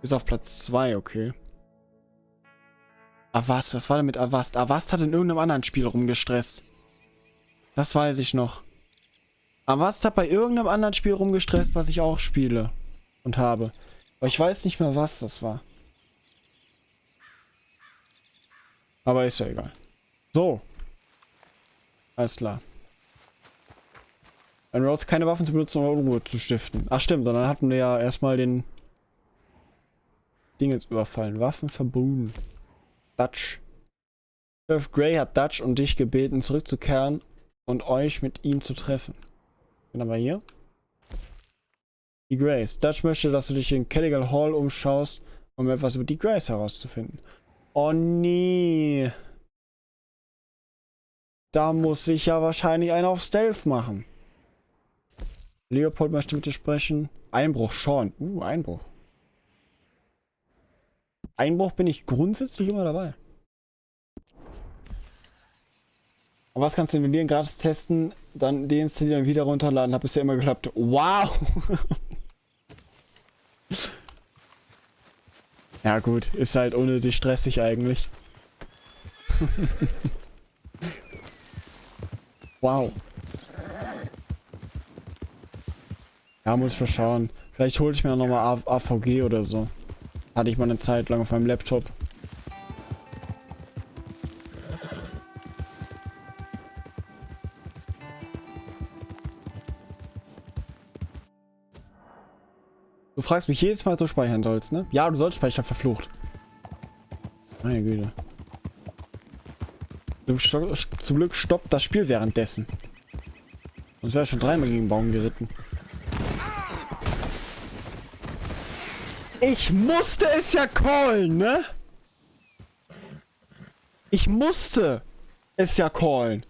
Ist auf Platz 2, okay. Avast, was war denn mit Avast? Avast hat in irgendeinem anderen Spiel rumgestresst. Das weiß ich noch. Avast hat bei irgendeinem anderen Spiel rumgestresst, was ich auch spiele. Und habe. Aber ich weiß nicht mehr, was das war. Aber ist ja egal. So. Alles klar. Ein Rose keine Waffen zu benutzen, um Unruhe zu stiften. Ach stimmt, und dann hatten wir ja erstmal den Ding jetzt überfallen. Waffen verboten. Dutch. Sheriff Grey hat Dutch und dich gebeten, zurückzukehren und euch mit ihm zu treffen. Dann haben wir hier. Die Grays. Dutch möchte, dass du dich in Cadigal Hall umschaust, um etwas über die Grays herauszufinden. Oh nee. Da muss ich ja wahrscheinlich einen auf Stealth machen. Leopold möchte mit dir sprechen. Einbruch, Sean. Einbruch. Einbruch bin ich grundsätzlich immer dabei. Und was kannst du installieren? Gratis testen, dann deinstallieren und wieder runterladen. Hat bisher immer geklappt. Wow! Ja gut, ist halt unnötig stressig eigentlich. Wow. Ja, muss ich mal schauen. Vielleicht hole ich mir nochmal AVG oder so. Hatte ich mal eine Zeit lang auf meinem Laptop. Du fragst mich jedes Mal, ob du speichern sollst, ne? Ja, du sollst speichern, verflucht. Meine Güte. Zum Glück stoppt das Spiel währenddessen. Sonst wäre ich schon dreimal gegen den Baum geritten. Ich musste es ja callen, ne? Ich musste es ja callen.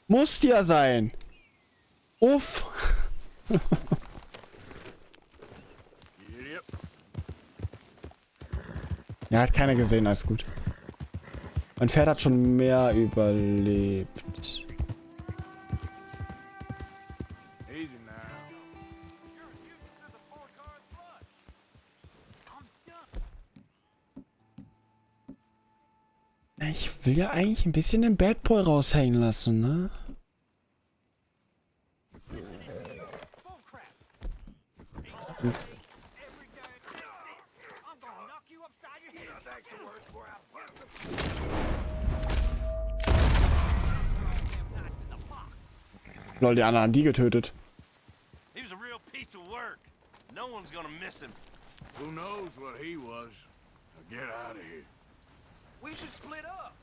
Musste ja sein. Uff. Ja, hat keiner gesehen, alles gut. Mein Pferd hat schon mehr überlebt. Ich will ja eigentlich ein bisschen den Bad Boy raushängen lassen, ne? Lol, die anderen haben die getötet. Who knows what he was? Now get out of here. We should split up.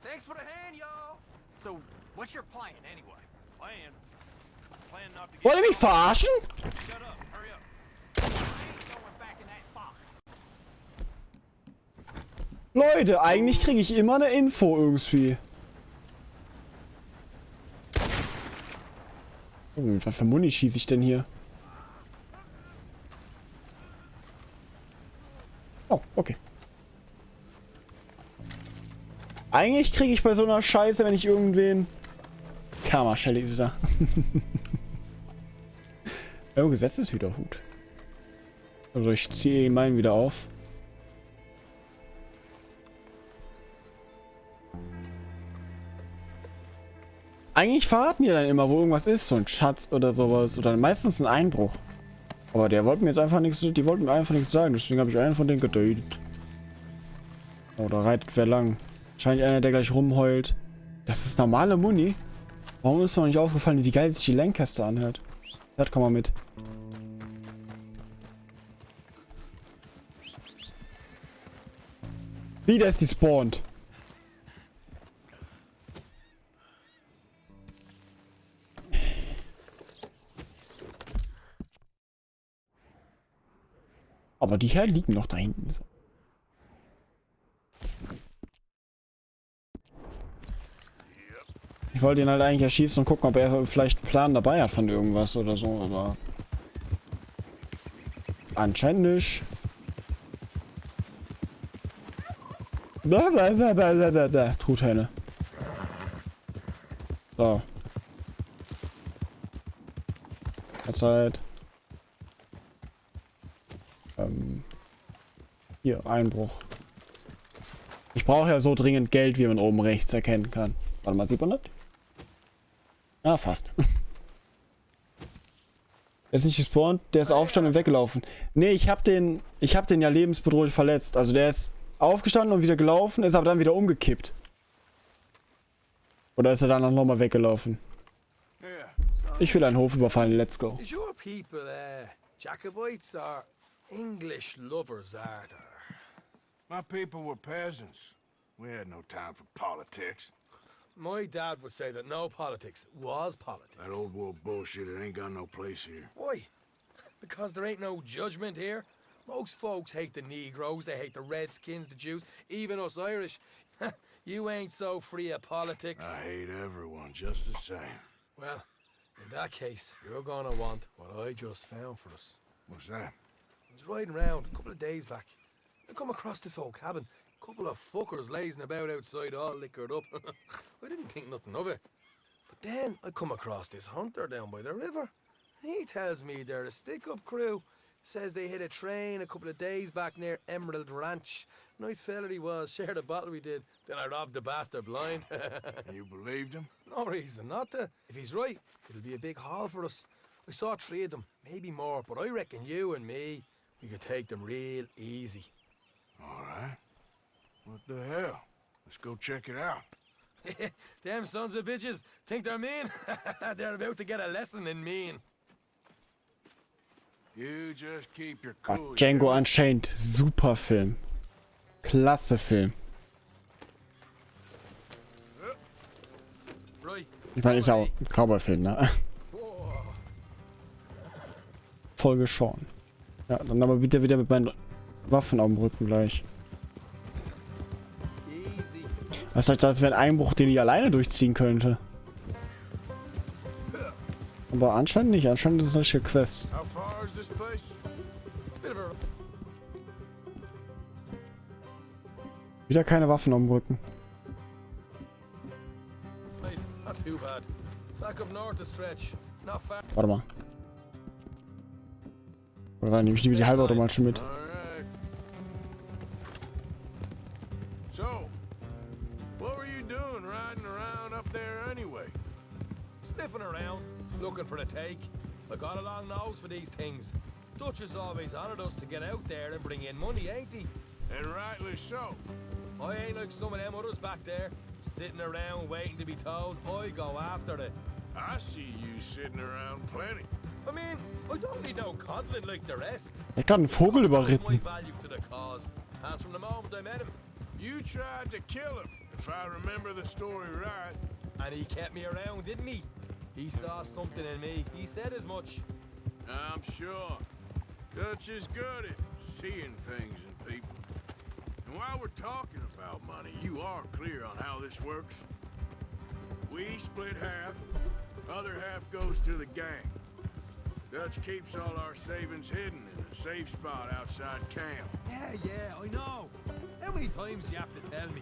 Thanks for the hand, y'all. So, what's your plan anyway? Plan not to get. Wollt ihr mich verarschen? Shut up. Hurry up. I ain't going back in that box. Leute, eigentlich kriege ich immer eine Info irgendwie. Oh, mit was für Muni schieße ich denn hier? Oh, okay. Eigentlich kriege ich bei so einer Scheiße, wenn ich irgendwen... Karma-Schelle ist er. Oh, Gesetzeshüterhut. Also ich ziehe meinen wieder auf. Eigentlich verraten die dann immer, wo irgendwas ist. So ein Schatz oder sowas. Oder meistens ein Einbruch. Aber der wollte mir jetzt einfach nichts... Die wollten mir einfach nichts sagen. Deswegen habe ich einen von denen getötet. Oh, da reitet wer lang. Wahrscheinlich einer, der gleich rumheult. Das ist normale Muni. Warum ist mir noch nicht aufgefallen, wie geil sich die Lancaster anhört? Ja, komm mal mit. Wieder ist die spawnt. Aber die hier liegen noch da hinten. Ich wollte ihn halt eigentlich erschießen und gucken, ob er vielleicht einen Plan dabei hat von irgendwas oder so, aber... Anscheinend nicht. Truthähne. So. Zeit. Hier, Einbruch. Ich brauche ja so dringend Geld, wie man oben rechts erkennen kann. Warte mal, sieht man das? Ah, fast. Der ist nicht gespawnt, der ist aufgestanden und weggelaufen. Nee, ich hab den ja lebensbedrohlich verletzt. Also der ist aufgestanden und wieder gelaufen, ist aber dann wieder umgekippt. Oder ist er dann noch mal weggelaufen? Ich will einen Hof überfallen, let's go. Is your people, Jacobites or English lovers, are there? My people were peasants. We had no time for politics. My dad would say that no politics was politics. That old world bullshit, it ain't got no place here. Why? Because there ain't no judgment here. Most folks hate the Negroes, they hate the Redskins, the Jews, even us Irish. You ain't so free of politics. I hate everyone just the same. Well, in that case, you're gonna want what I just found for us. What's that? I was riding around a couple of days back. I come across this old cabin. Couple of fuckers lazing about outside all liquored up. I didn't think nothing of it. But then I come across this hunter down by the river. And he tells me they're a stick-up crew. Says they hit a train a couple of days back near Emerald Ranch. Nice fella he was, shared a bottle we did. Then I robbed the bastard blind. You believed him? No reason not to. If he's right, it'll be a big haul for us. I saw 3 of them, maybe more, but I reckon you and me, we could take them real easy. All right. What the hell? Let's go check it out. Them sons of bitches think they're mean. They're about to get a lesson in mean. You just keep your Ah, cool. Django Unchained, super Film. Klasse Film. Right. Ich meine, ist ja auch ein Cowboy-Film, ne? Folge schon. Ja, dann aber bitte wieder mit meinen Waffen auf dem Rücken gleich. Easy. Was sagt das, wäre ein Einbruch, den ich alleine durchziehen könnte? Aber anscheinend nicht. Anscheinend ist es eine richtige Quest. How far is this place? It's a bit of a... Wieder keine Waffen auf dem Rücken. Right, not too bad. Back up north a stretch. Not far. Warte mal. Oder nehme ich die Halbautomatische mit? All right. So, what were you doing riding around up there anyway? Sniffing around, looking for a take. I got a long nose for these things. Dutch has always honored us to get out there and bring in money, ain't he? And rightly so. I ain't like some of them others back there, sitting around waiting to be told. I go after it. I see you sitting around plenty. I mean, I don't need no coddling like the rest. Er hat gerade einen Vogel My überritten. value to the cause. As from the moment I met him, You tried to kill him, if I remember the story right. and he kept me around, didn't he? He saw something in me. He said as much. I'm sure. Dutch is good at seeing things in people. And while we're talking about money, you are clear on how this works. We split half, other half goes to the gang. Dutch keeps all our savings hidden in a safe spot outside camp. Yeah, I know. How many times do you have to tell me?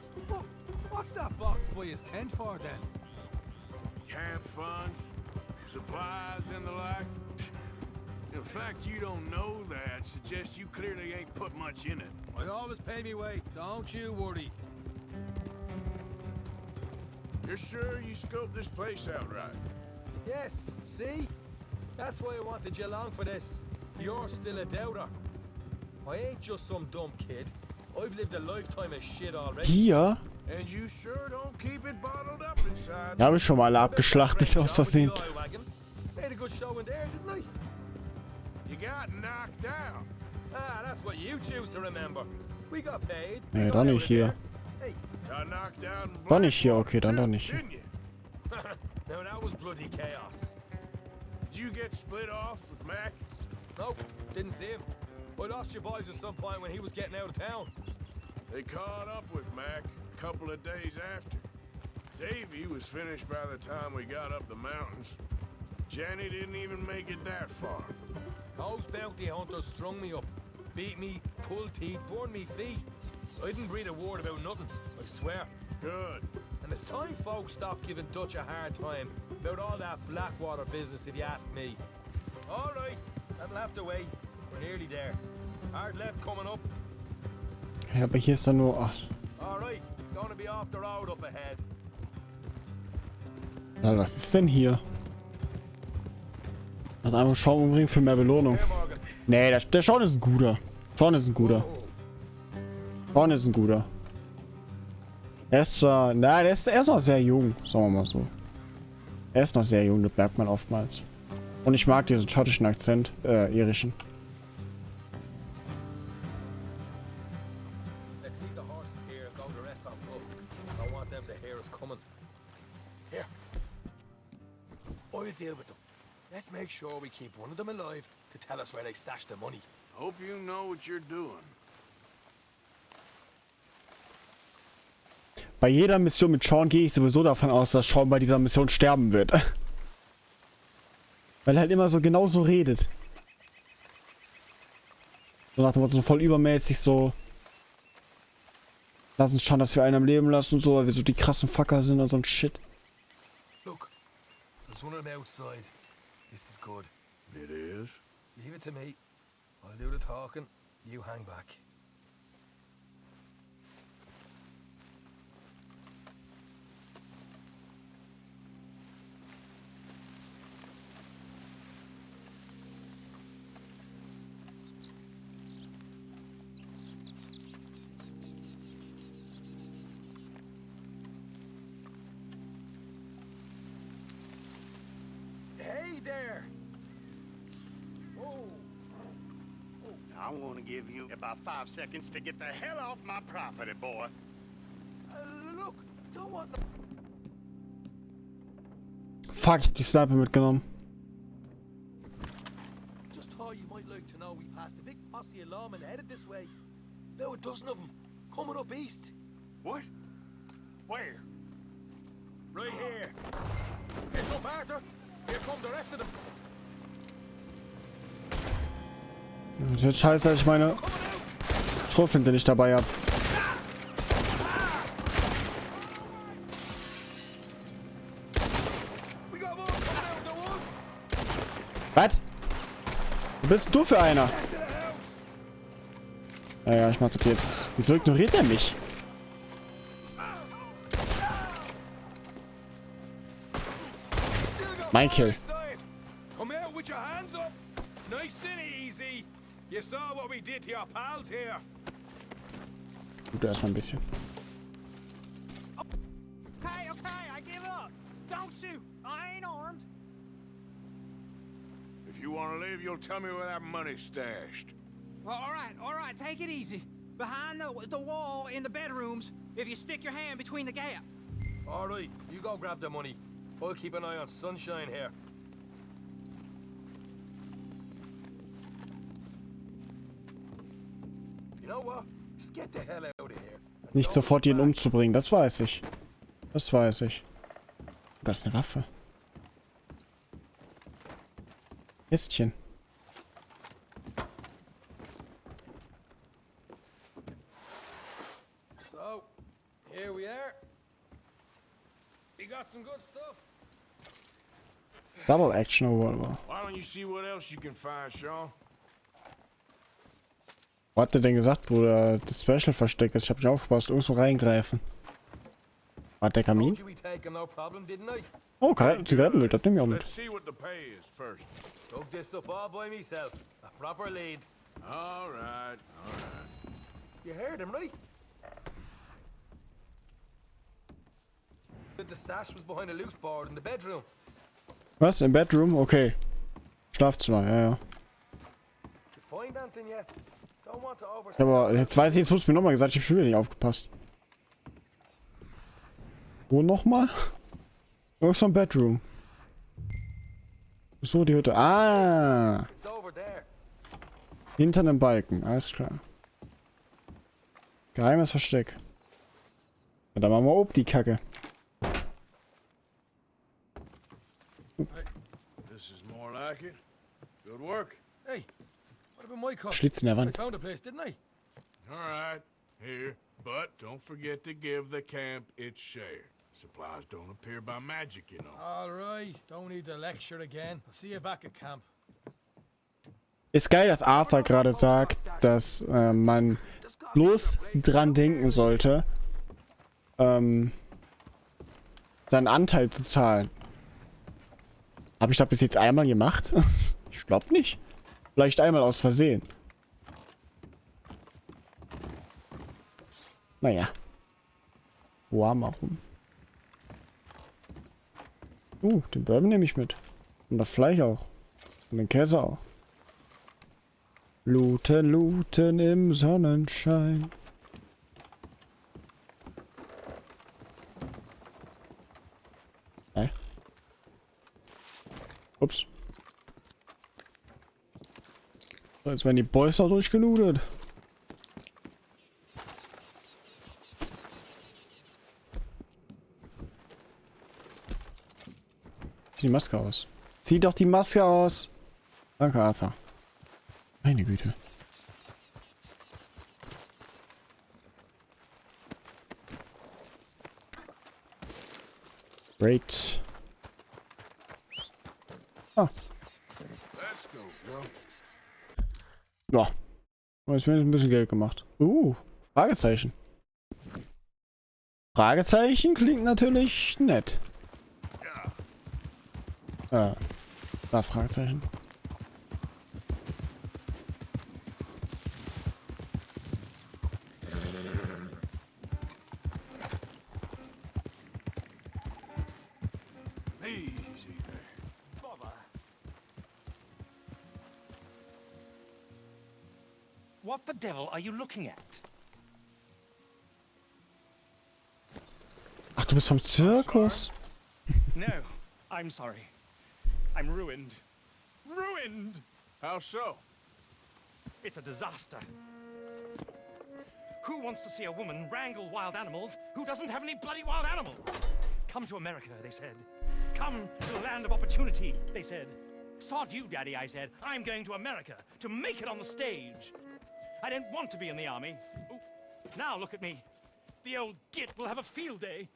What's that box by his tent for then? Camp funds, supplies, and the like. The fact you don't know that suggests you clearly ain't put much in it. I always pay me way. Don't you worry. You're sure you scoped this place out right? Yes, see? That's why I wanted you along for this. You're still a doubter. I ain't just some dumb kid. I've lived a lifetime of shit already. Hier? And you sure don't keep it bottled up inside. Da habe ich schon mal alle abgeschlachtet aus Versehen. Made a good show in there, didn't I? You got knocked out. Ah, that's what you choose to remember. We got paid. Nee, We doch got nicht out of hier. there. Hey, Got knocked out in Doch nicht hier, Blackwater okay, dann too, doch nicht. Didn't you? now that was bloody chaos. Did you get split off with Mac? Nope, didn't see him. I lost your boys at some point when he was getting out of town. They caught up with Mac a couple of days after. Davy was finished by the time we got up the mountains. Jenny didn't even make it that far. Those bounty hunters strung me up, beat me, pulled teeth, burned me feet. I didn't breathe a word about nothing, I swear. Good. And it's time folks stopped giving Dutch a hard time about all that Blackwater business, if you ask me. All right, that'll have to wait. We're nearly there. Hard left coming up. Ja, aber hier ist dann nur... Ach, All right, it's gonna be off the road up ahead. was ist denn hier? Hat einfach Schaum umringen für mehr Belohnung. Here, Morgan. Nee, der Sean ist ein guter. Sean ist ein guter. Sean ist ein guter. Er ist zwar... Na, er ist noch sehr jung, sagen wir mal so. Er ist noch sehr jung, das merkt man oftmals. Und ich mag diesen schottischen Akzent, irischen. Let's leave the horses here and go the rest on foot. I don't want them to hear us coming. Here. I'll deal with them. Let's make sure we keep one of them alive to tell us where they stashed the money. Hope you know what you're doing. Bei jeder Mission mit Sean gehe ich sowieso davon aus, dass Sean bei dieser Mission sterben wird. Weil er halt immer so genauso redet. So nach dem Motto, so voll übermäßig so. Lass uns schauen, dass wir einen am Leben lassen und so, weil wir so die krassen Fucker sind und so ein Shit. Look, there's one of them outside. This is good. It is? Leave it to me. I'll do the talking. You hang back. Hey there! Oh, I'm gonna give you about 5 seconds to get the hell off my property, boy. look, don't want no... Fuck, ich hab die Sniper mitgenommen. Just thought you might like to know we passed a big posse of lawmen headed this way. About a dozen of them, coming up east. What? Where? Right here. Get up, Arthur. Here come the rest of them. Das ist jetzt scheiße, dass ich meine Schrotflinte nicht dabei habe. We got more coming out of the woods. Was? Was bist du für einer? Back to the house. Naja, ich mach das jetzt. Wieso ignoriert er mich? Still got Mein more Kill. inside. Come out with your hands up. Nice and easy. You saw what we did to your pals here. Gut, erstmal ein bisschen. Okay, I give up. Don't shoot. I ain't armed. If you want to leave, you'll tell me where that money's stashed. Well, all right, take it easy. Behind the wall in the bedrooms, if you stick your hand between the gap. All right, you go grab the money. I'll keep an eye on Sunshine here. You know what? Just get the hell out of here. Nicht sofort ihn umzubringen, das weiß ich. Das weiß ich. Das ist eine Waffe. Kästchen. So, here we are. We got some good stuff. Double Action Revolver. Why don't you see what else you can find, Sean? Wo hat der denn gesagt, wo das Special versteckt ist? Ich hab nicht aufgepasst. Irgendwo reingreifen. War der Kamin? Told you we take 'em, no problem, didn't I? Oh, Zigarettenmüll, das nehmen wir auch mit. Let's see what the pay is first. Dug this up all by myself. A proper lead. All right. You heard him, right? The stash was behind a loose board in the bedroom. Was? Im Bedroom? Okay. Schlafzimmer, ja. You find anything yet? Don't want to Ja, overstep. aber jetzt weiß ich, jetzt wurde mir nochmal gesagt, ich hab schon wieder nicht aufgepasst. Wo nochmal? Irgendwas vom Bedroom. So, die Hütte. Ah! It's over there. Hinter einem Balken, alles klar. Geheimes Versteck. Ja, dann machen wir oben die Kacke. This is more like it. Good work. Hey, what about my car? Schlitz in der I Wand. found a place, didn't I? All right. Here. But don't forget to give the camp its share. Supplies don't appear by magic, you know. All right, don't need to lecture again. I'll see you back at camp. Ist geil, dass Arthur gerade sagt, dass man bloß dran denken sollte, seinen Anteil zu zahlen. Habe ich das bis jetzt einmal gemacht? Ich glaube nicht. Vielleicht einmal aus Versehen. Naja. Warmer rum. Den Bourbon nehme ich mit. Und das Fleisch auch. Und den Käse auch. Looten, looten im Sonnenschein. Ups. So, jetzt werden die Boys da durchgelootet. Zieh die Maske aus. Zieh doch die Maske aus. Danke, Arthur. Meine Güte. Great. Ah. Let's go, bro. Ja. Jetzt wird ein bisschen Geld gemacht. Fragezeichen. Fragezeichen klingt natürlich nett. Da Fragezeichen. Easy there. Bother. What the devil are you looking at? Ach, du bist vom Zirkus? No, I'm sorry. I'm ruined. Ruined! How so? It's a disaster. Who wants to see a woman wrangle wild animals who doesn't have any bloody wild animals? Come to America, they said. Come to the land of opportunity, they said. Sod you, Daddy, I said. I'm going to America to make it on the stage. I don't want to be in the army. Ooh, now look at me. The old git will have a field day.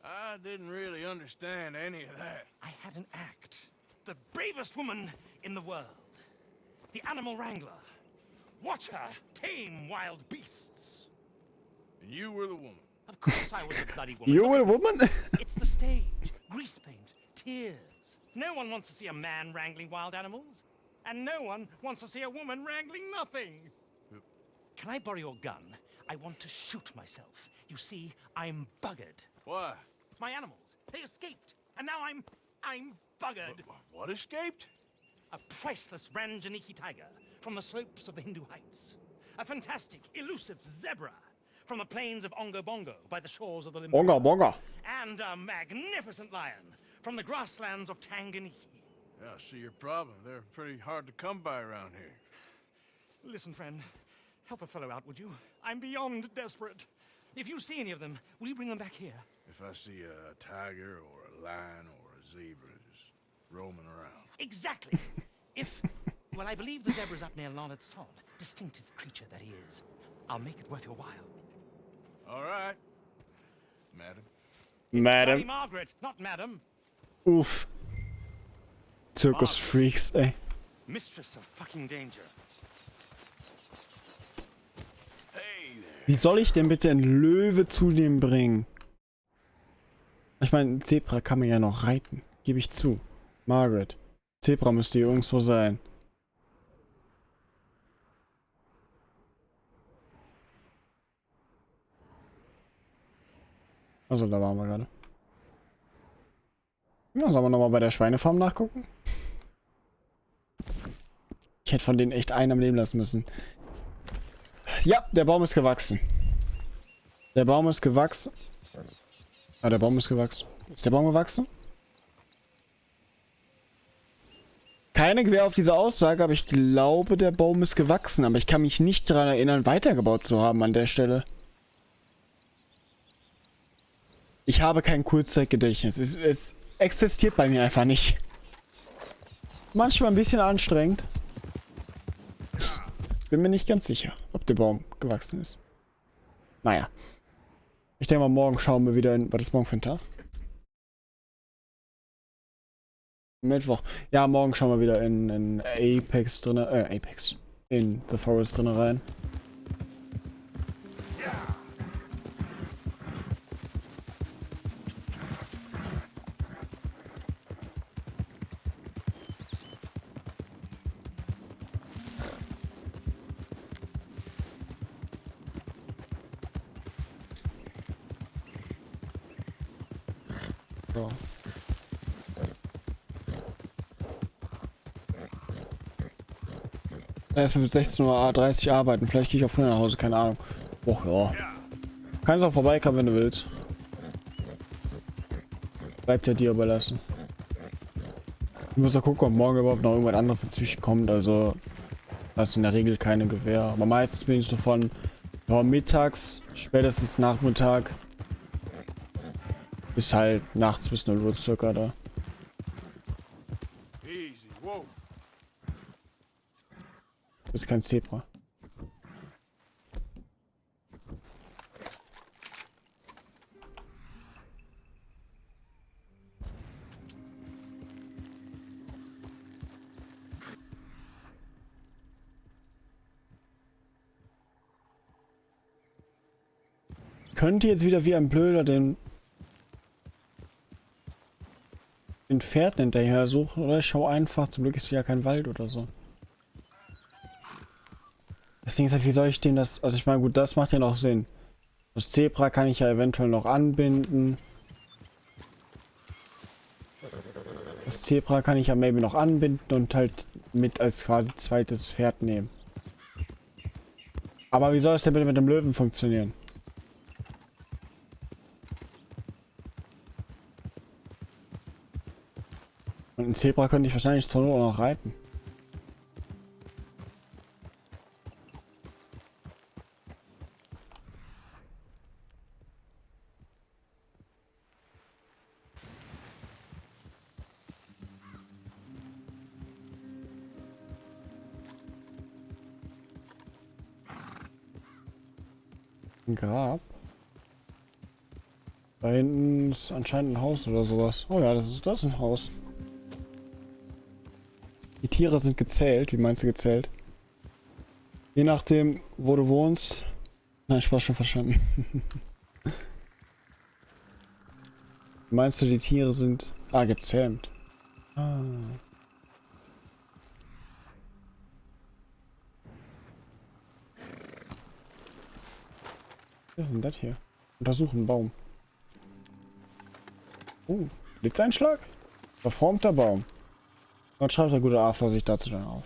I didn't really understand any of that. I had an act. The bravest woman in the world. The animal wrangler. Watch her tame wild beasts. And you were the woman. Of course I was a bloody woman. You Look were a at me. woman? It's the stage. Grease paint. Tears. No one wants to see a man wrangling wild animals. And no one wants to see a woman wrangling nothing. Can I borrow your gun? I want to shoot myself. You see, I'm buggered. Why? My animals, they escaped. And now I'm buggered. What escaped? A priceless Ranjaniki tiger from the slopes of the Hindu Heights. A fantastic, elusive zebra from the plains of Ongo Bongo by the shores of the Limpopo. Bonga, bonga. And a magnificent lion from the grasslands of Tanganyika. Yeah, I see your problem. They're pretty hard to come by around here. Listen, friend, help a fellow out, would you? I'm beyond desperate. If you see any of them, will you bring them back here? If I see a tiger or a lion or a zebra just roaming around. Exactly. Well, I believe the zebra's up near Larned Sod. Distinctive creature that he is. I'll make it worth your while. All right, madam. Bloody Madam. Margaret, not madam. Uff. Zirkus-Freaks, ey. Mistress of fucking danger. Hey there. Wie soll ich denn bitte einen Löwe zu dem bringen? Ich meine, ein Zebra kann man ja noch reiten. Gebe ich zu. Margaret. Zebra müsste hier irgendwo sein. Also, da waren wir gerade. Ja, sollen wir nochmal bei der Schweinefarm nachgucken? Ich hätte von denen echt einen am Leben lassen müssen. Ja, der Baum ist gewachsen. Der Baum ist gewachsen. Ah, der Baum ist gewachsen. Ist der Baum gewachsen? Keine Gewähr auf diese Aussage, aber ich glaube, der Baum ist gewachsen. Aber ich kann mich nicht daran erinnern, weitergebaut zu haben an der Stelle. Ich habe kein Kurzzeitgedächtnis. Es existiert bei mir einfach nicht. Manchmal ein bisschen anstrengend. Bin mir nicht ganz sicher, ob der Baum gewachsen ist. Naja. Ich denke mal, morgen schauen wir wieder in... Was ist morgen für ein Tag? Mittwoch. Ja, morgen schauen wir wieder in Apex drin, Apex. In The Forest drin rein. So. Erstmal bis 16:30 Uhr arbeiten. Vielleicht gehe ich auch früher nach Hause, keine Ahnung. Och ja. Kannst auch vorbeikommen, wenn du willst. Bleibt ja dir überlassen. Ich muss auch gucken, ob morgen überhaupt noch irgendwas anderes dazwischen kommt. Also, da ist in der Regel keine Gewähr. Aber meistens bin ich so von mittags, spätestens Nachmittag, bis halt nachts bis 0 Uhr circa da. Easy, whoa. Du bist kein Zebra. Könnte jetzt wieder wie ein Blöder den Pferd hinterher suchen, oder ich schau einfach, zum Glück ist hier ja kein Wald oder so. Das Ding ist halt, wie soll ich den das, also ich meine, gut, das macht ja noch Sinn. Das Zebra kann ich ja eventuell noch anbinden. Das Zebra kann ich ja maybe noch anbinden und halt mit als quasi zweites Pferd nehmen. Aber wie soll es denn bitte mit dem Löwen funktionieren? Und ein Zebra könnte ich wahrscheinlich zur Not noch reiten. Ein Grab. Da hinten ist anscheinend ein Haus oder sowas. Oh ja, das ist ein Haus. Die Tiere sind gezählt. Wie meinst du gezählt? Je nachdem, wo du wohnst. Nein, Spaß, schon verstanden. Meinst du, die Tiere sind... Ah, gezähmt. Ah. Was ist denn das hier? Untersuchen einen Baum. Oh, Blitzeinschlag? Verformter Baum. Und schreibt der gute A Vorsicht dazu dann auf.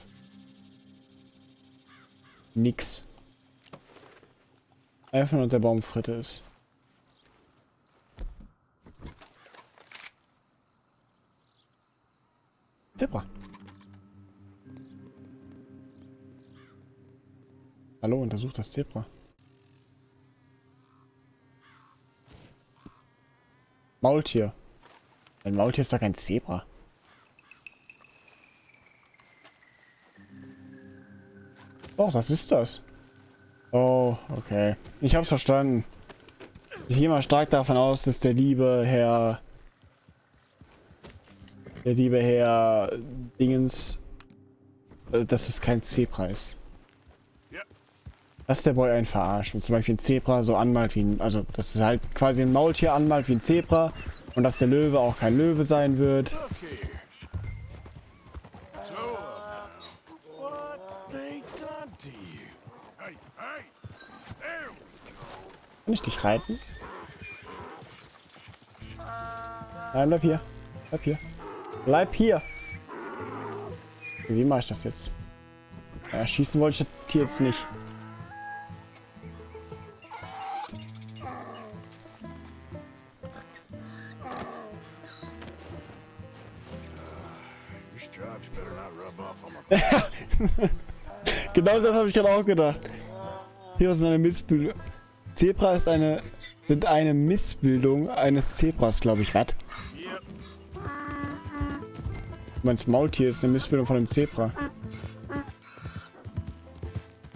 Nix. Einfach nur der Baum Fritte ist. Zebra. Hallo, untersucht das Zebra. Maultier. Ein Maultier ist doch kein Zebra. Doch, das ist das. Oh, okay. Ich hab's verstanden. Ich gehe mal stark davon aus, dass der liebe Herr Dingens, dass es kein Zebra ist. Dass der Boy einen verarscht und zum Beispiel ein Zebra so anmalt wie ein, also dass es halt quasi ein Maultier anmalt wie ein Zebra und dass der Löwe auch kein Löwe sein wird. Okay. So, what they done to you? Hey, hey, there we go. Kann ich dich reiten? Nein, bleib hier. Bleib hier. Bleib hier. Wie mache ich das jetzt? Ja, schießen wollte ich das Tier jetzt nicht. Your stripes better not rub off on my Genau das habe ich gerade auch gedacht. Hier ist eine Missbildung. Zebra sind eine Missbildung eines Zebras, glaube ich. Was? Yep. Du meinst, Maultier ist eine Missbildung von einem Zebra.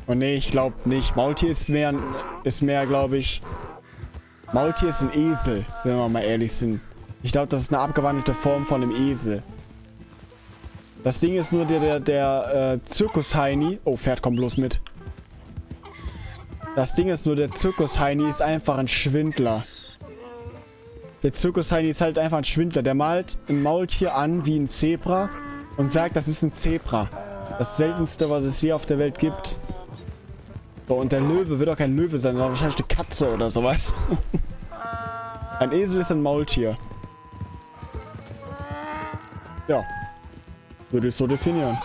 Oh nee, ich glaube nicht. Maultier ist mehr, glaube ich... Maultier ist ein Esel, wenn wir mal ehrlich sind. Ich glaube, das ist eine abgewandelte Form von einem Esel. Das Ding ist nur, der Zirkus-Heini... Oh, Pferd kommt bloß mit. Das Ding ist nur, der Zirkus-Heini ist einfach ein Schwindler. Der Zirkus-Heini ist halt einfach ein Schwindler. Der malt ein Maultier an wie ein Zebra und sagt, das ist ein Zebra. Das seltenste, was es hier auf der Welt gibt. So, und der Löwe wird auch kein Löwe sein, sondern wahrscheinlich eine Katze oder sowas. Ein Esel ist ein Maultier. Ja. Würde ich so definieren.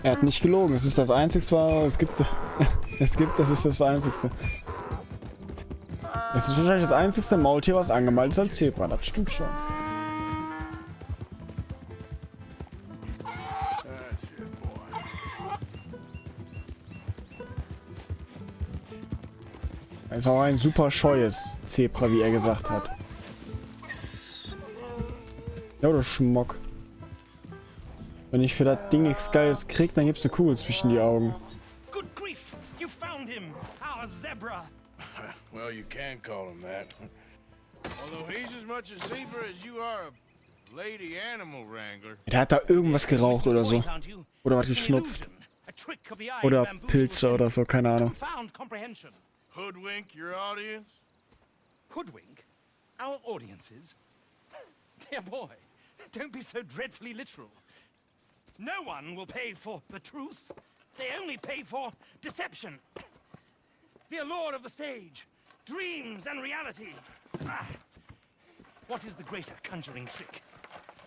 Er hat nicht gelogen. Es ist das Einzige, was es gibt. Das ist das Einzige. Es ist wahrscheinlich das einzigste Maultier, was angemalt ist als Zebra. Das stimmt schon. That's it, boy. Er ist auch ein super scheues Zebra, wie er gesagt hat. Ja, du Schmock. Wenn ich für das Ding nichts Geiles krieg, dann gibt's eine Kugel zwischen die Augen. Good grief! You found him! Our zebra! Well, you can call him that. Although he's as much a zebra as you are a lady animal wrangler. Der hat da irgendwas geraucht oder so. Point, aren't you? Oder was It's an geschnupft. illusion, a trick of the eye Oder to bamboozle Pilze oder so, keine Ahnung. Confound comprehension. Hoodwink your audience? Hoodwink? Our audiences? Dear boy, don't be so dreadfully literal. No one will pay for the truth. They only pay for deception. The allure of the stage, dreams and reality. Ah. What is the greater conjuring trick?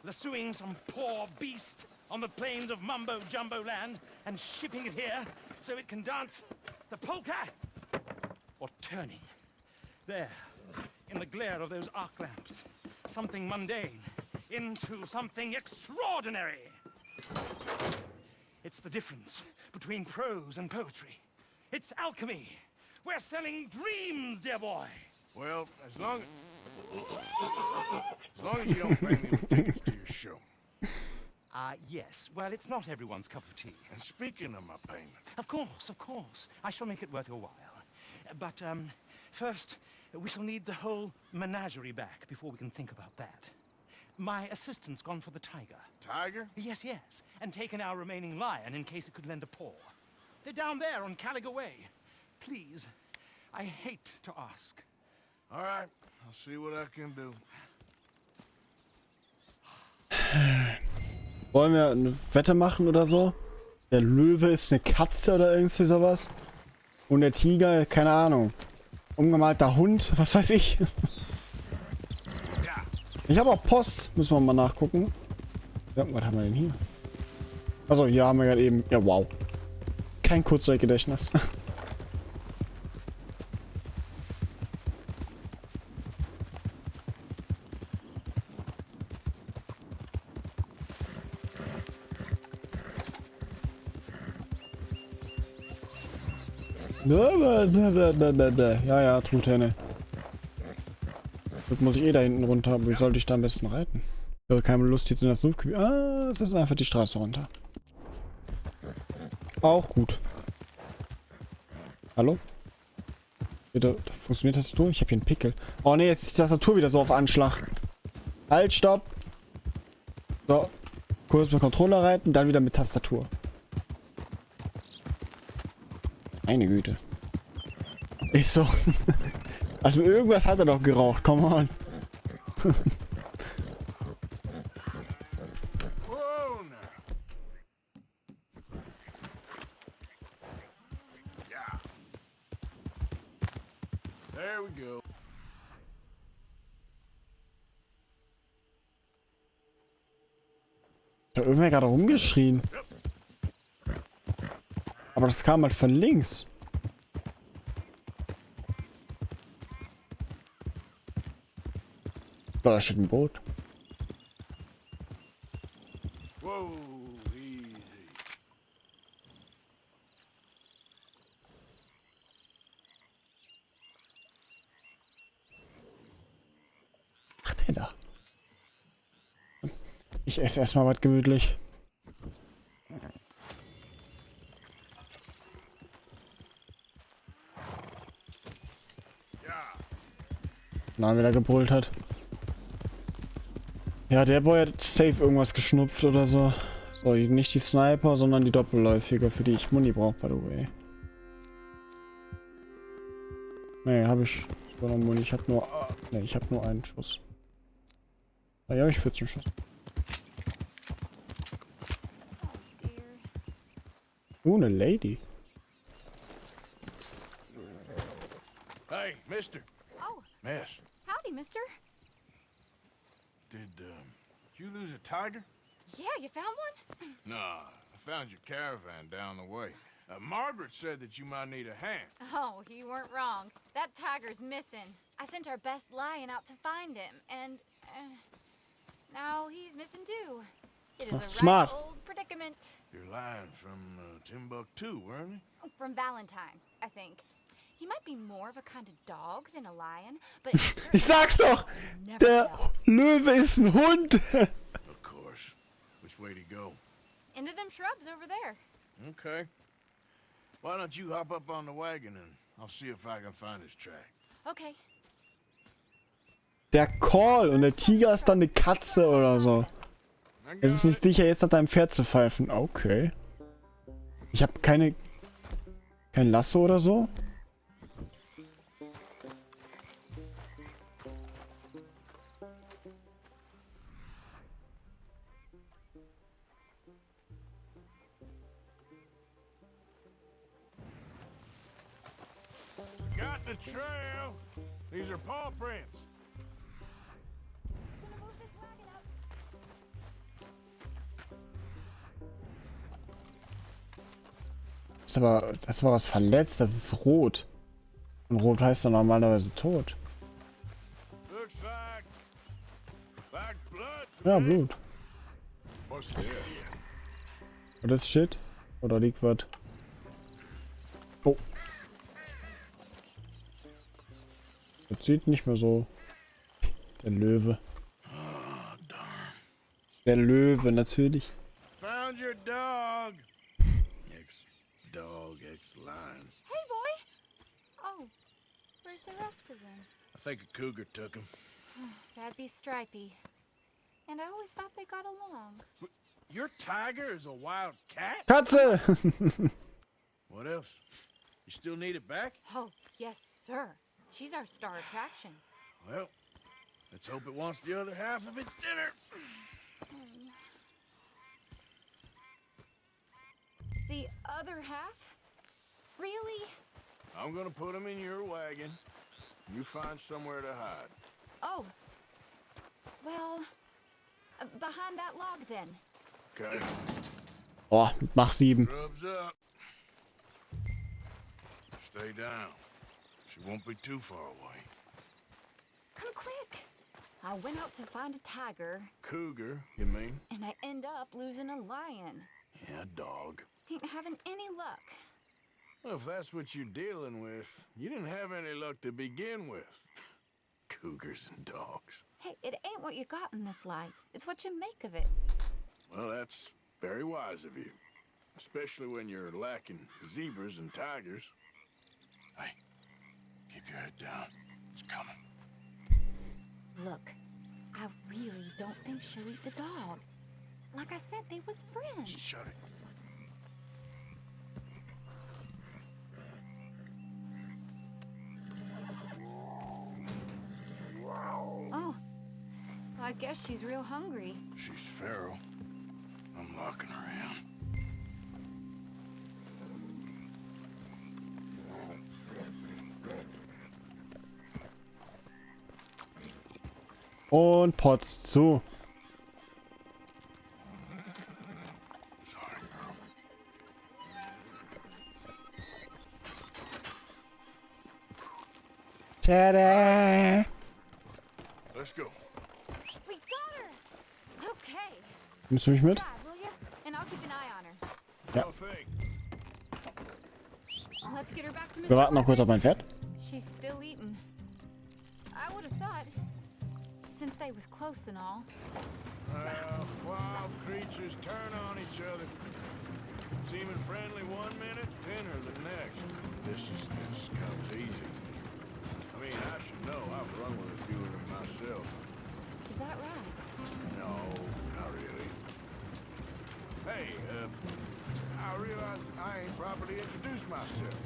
Lassoing some poor beast on the plains of mumbo-jumbo land and shipping it here so it can dance the polka? Or turning, there, in the glare of those arc lamps, something mundane into something extraordinary? It's the difference between prose and poetry. It's alchemy. We're selling dreams, dear boy. Well, as long as you don't bring me with tickets to your show. Yes. Well, it's not everyone's cup of tea. And speaking of my payment, Of course. I shall make it worth your while. But, first, we shall need the whole menagerie back before we can think about that. My assistant's gone for the tiger. Tiger? Yes, and taken our remaining lion in case it could lend a paw. They're down there on Caliga Way. Please, I hate to ask. All right, I'll see what I can do. Wollen wir eine Wette machen oder so? Der Löwe ist eine Katze oder irgendwie sowas. Und der Tiger, keine Ahnung. Umgemalter Hund, was weiß ich. Ich habe auch Post. Müssen wir mal nachgucken. Ja, was haben wir denn hier? Also hier haben wir gerade eben... Ja, wow. Kein Kurzzeitgedächtnis. Ja, Truthähne. Jetzt muss ich eh da hinten runter. Wie sollte ich da am besten reiten? Ich habe keine Lust jetzt in das Sumpfgebiet. Ah, es ist einfach die Straße runter. Auch gut. Hallo? Bitte, funktioniert das Tastatur? Ich habe hier einen Pickel. Oh ne, jetzt ist die Tastatur wieder so auf Anschlag. Halt, stopp. So. Kurz mit Controller reiten, dann wieder mit Tastatur. Meine Güte. Ist so. Also irgendwas hat er doch geraucht. Come on. Whoa now. Yeah. There we go. Da hat irgendwer gerade rumgeschrien. Aber das kam halt von links. Oh, da steht ein Boot. Whoa, easy. Ach, der da. Ich esse erstmal was gemütlich. Na, wieder gebrüllt hat. Ja, der Boy hat safe irgendwas geschnupft oder so. So, nicht die Sniper, sondern die Doppelläufige, für die ich Muni brauche, by the way. Nee, habe ich. Ich war noch Muni. Ich habe nur. Nee, ich habe nur einen Schuss. Da habe ich 14 Schuss. Eine Lady. Hey, mister. Oh, Miss, howdy, mister. did you lose a tiger? Yeah, you found one? Nah, I found your caravan down the way. Margaret said that you might need a hand. Oh, you weren't wrong. That tiger's missing. I sent our best lion out to find him, and now he's missing too. It is a Smart. right old predicament. You're lying from Timbuktu, weren't you? Oh, from Valentine, I think. He might be more of a kind of dog than a lion, but it's Ich sag's doch! never Der tell. Löwe ist ein Hund! Of course. Which way to go? Into them shrubs over there. Okay. Why don't you hop up on the wagon and I'll see if I can find his track. Okay. Der Call und der Tiger ist dann eine Katze oder so. I Es ist got nicht sicher, jetzt nach deinem Pferd zu pfeifen. Okay. Ich habe kein Lasso oder so. Got the trail. These are paw prints. Gonna move this wagon up. Das war was verletzt. Das ist rot. Und rot heißt dann normalerweise tot. Looks like blood to Ja, me. Blut. What's this? Oder ist Shit? Oder liegt was? Oh. Das sieht nicht mehr so. Der Löwe. Der Löwe, natürlich. Found your dog. Ex-dog, ex-lion. Hey, boy! Oh, where's the rest of them? I think a cougar took him. That'd be Stripey. And I always thought they got along. Your tiger is a wild cat? Katze! What else? You still need it back? Oh, yes, sir. She's our star attraction. Well, let's hope it wants the other half of its dinner. The other half? Really? I'm gonna put him in your wagon. You find somewhere to hide. Oh. Well, behind that log then. Okay. Oh, mach 7. Rubs up. Stay down. She won't be too far away. Come quick. I went out to find a tiger, Cougar, you mean? and I end up losing a lion. Yeah, dog. Ain't having any luck. Well, if that's what you're dealing with, you didn't have any luck to begin with. Cougars and dogs. Hey, it ain't what you got in this life. It's what you make of it. Well, that's very wise of you. Especially when you're lacking zebras and tigers. Hey, keep your head down. It's coming. Look, I really don't think she'll eat the dog. Like I said, they was friends. Shut it. Oh, I guess she's real hungry. She's feral. I'm locking her in. Und Potz zu. Sorry, girl. Tada! Let's go. We got her! Okay. Nimmst du mich mit? Drive, will you? And I'll keep an eye on her. Ja. No thing. Let's get her back to Mr. Wir warten noch kurz auf mein Pferd. She's still eating. I would have thought, since they was close and all. Wild creatures turn on each other. Seeming friendly one minute, dinner the next. Viciousness comes easy. I mean, I should know. I've run with a few of them myself. Is that right? No, not really. Hey, I realize I ain't properly introduced myself.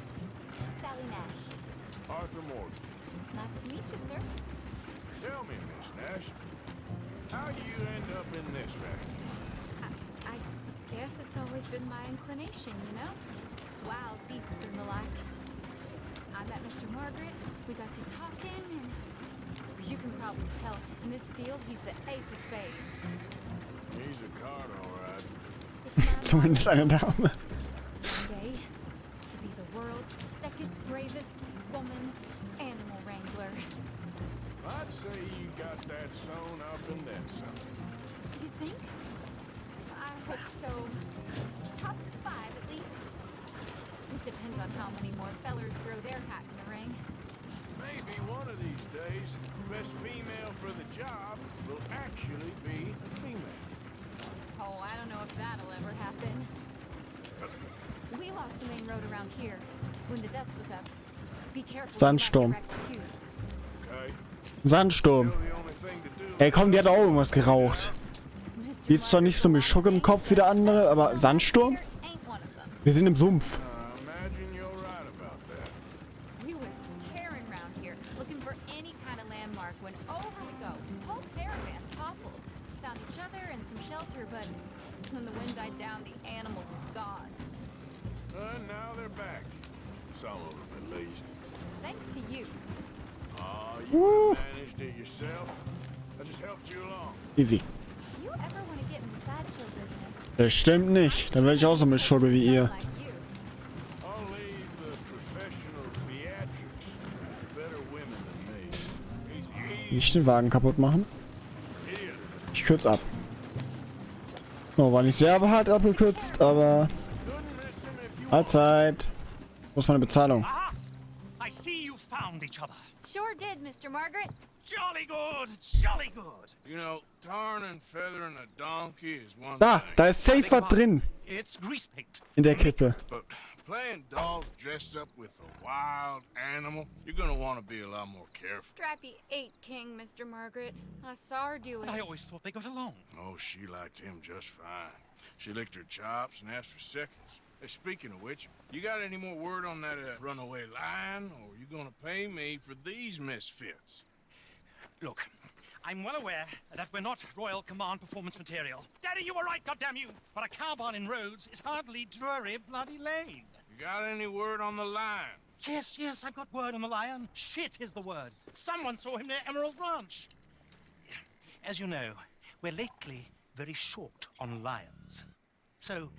Sally Nash. Arthur Morgan. Nice to meet you, sir. Tell me, Miss Nash, how you end up in this wreck? I guess it's always been my inclination, you know? Wild beasts and the like. I met Mr. Margaret, we got to talking, and you can probably tell, in this field, he's the ace of spades. He's a card, all right. It's my Zumindest eine Dame. one day to be the world's second bravest woman animal wrangler. I'd say you got that sewn up and then some. You think? I hope so. Top 5 at least. It depends on how many more fellers throw their hat in the ring. Maybe one of these days, best female for the job will actually be a female. Oh, I don't know if that'll ever happen. We lost the main road around here when the dust was up. Be careful. Sandsturm. Okay? Sandsturm. The only thing to do Ey, komm, die hat auch irgendwas geraucht. Die ist zwar nicht so mit Schuck im Kopf wie der andere, aber Sandsturm? Ain't one of them. Wir sind im Sumpf. imagine you're right about that. We was tearing around here, looking for any kind of landmark when over we go. Whole caravan toppled. Found each other and some shelter, but when the wind died down, the animals was gone. Now they're back. Some of them, at least. Thanks to you. You managed it yourself. I just helped you along. Easy. You ever want to get in the sideshow business? Bestimmt nicht. Dann werde ich auch so mit Schugge wie ihr. Like you. I'll leave the professional theatrics to better women than me. Nicht den Wagen kaputt machen. Idiot. Ich kürze ab. Oh, war nicht sehr hart abgekürzt, aber... Couldn't miss him if you Mahlzeit. Wo ist meine Bezahlung? Aha! I see you found each other. Sure did, Mr. Margaret. Jolly good, jolly good. You know, tarring and feathering a donkey is one Da, thing. da ist safe was drin. It's grease paint. In der Kippe. But playing dolls dressed up with a wild animal, you're gonna want to be a lot more careful. Strappy ate King, Mr. Margaret. I saw her do it. I always thought they got along. Oh, she liked him just fine. She licked her chops and asked for seconds. Hey, speaking of which, you got any more word on that runaway lion, or you gonna pay me for these misfits? Look, I'm well aware that we're not Royal Command performance material. Daddy, you were right, goddamn you! But a cowbarn in Rhodes is hardly Drury Bloody Lane. You got any word on the lion? Yes, I've got word on the lion. Shit is the word. Someone saw him near Emerald Ranch. As you know, we're lately very short on lions. So,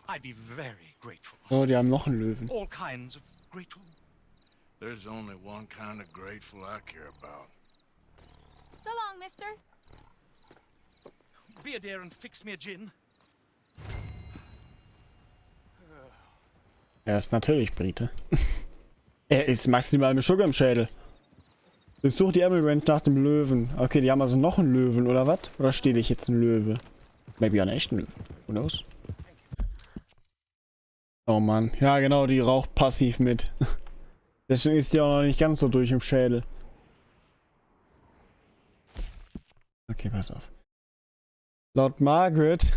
I'd be very grateful. Oh, die haben noch einen Löwen. All kinds of grateful. There's only one kind of grateful I care about. So long, mister. Be a dear and fix me a gin. Er ist natürlich Brite. Er ist maximal mit Sugar im Schädel. Ich suche die Emerald nach dem Löwen. Okay, die haben also noch einen Löwen, oder was? Oder stehle ich jetzt einen Löwe? Maybe einen echten Löwen. Who knows? Oh Mann. Ja, genau, die raucht passiv mit. Deswegen ist die auch noch nicht ganz so durch im Schädel. Okay, pass auf. Laut Margaret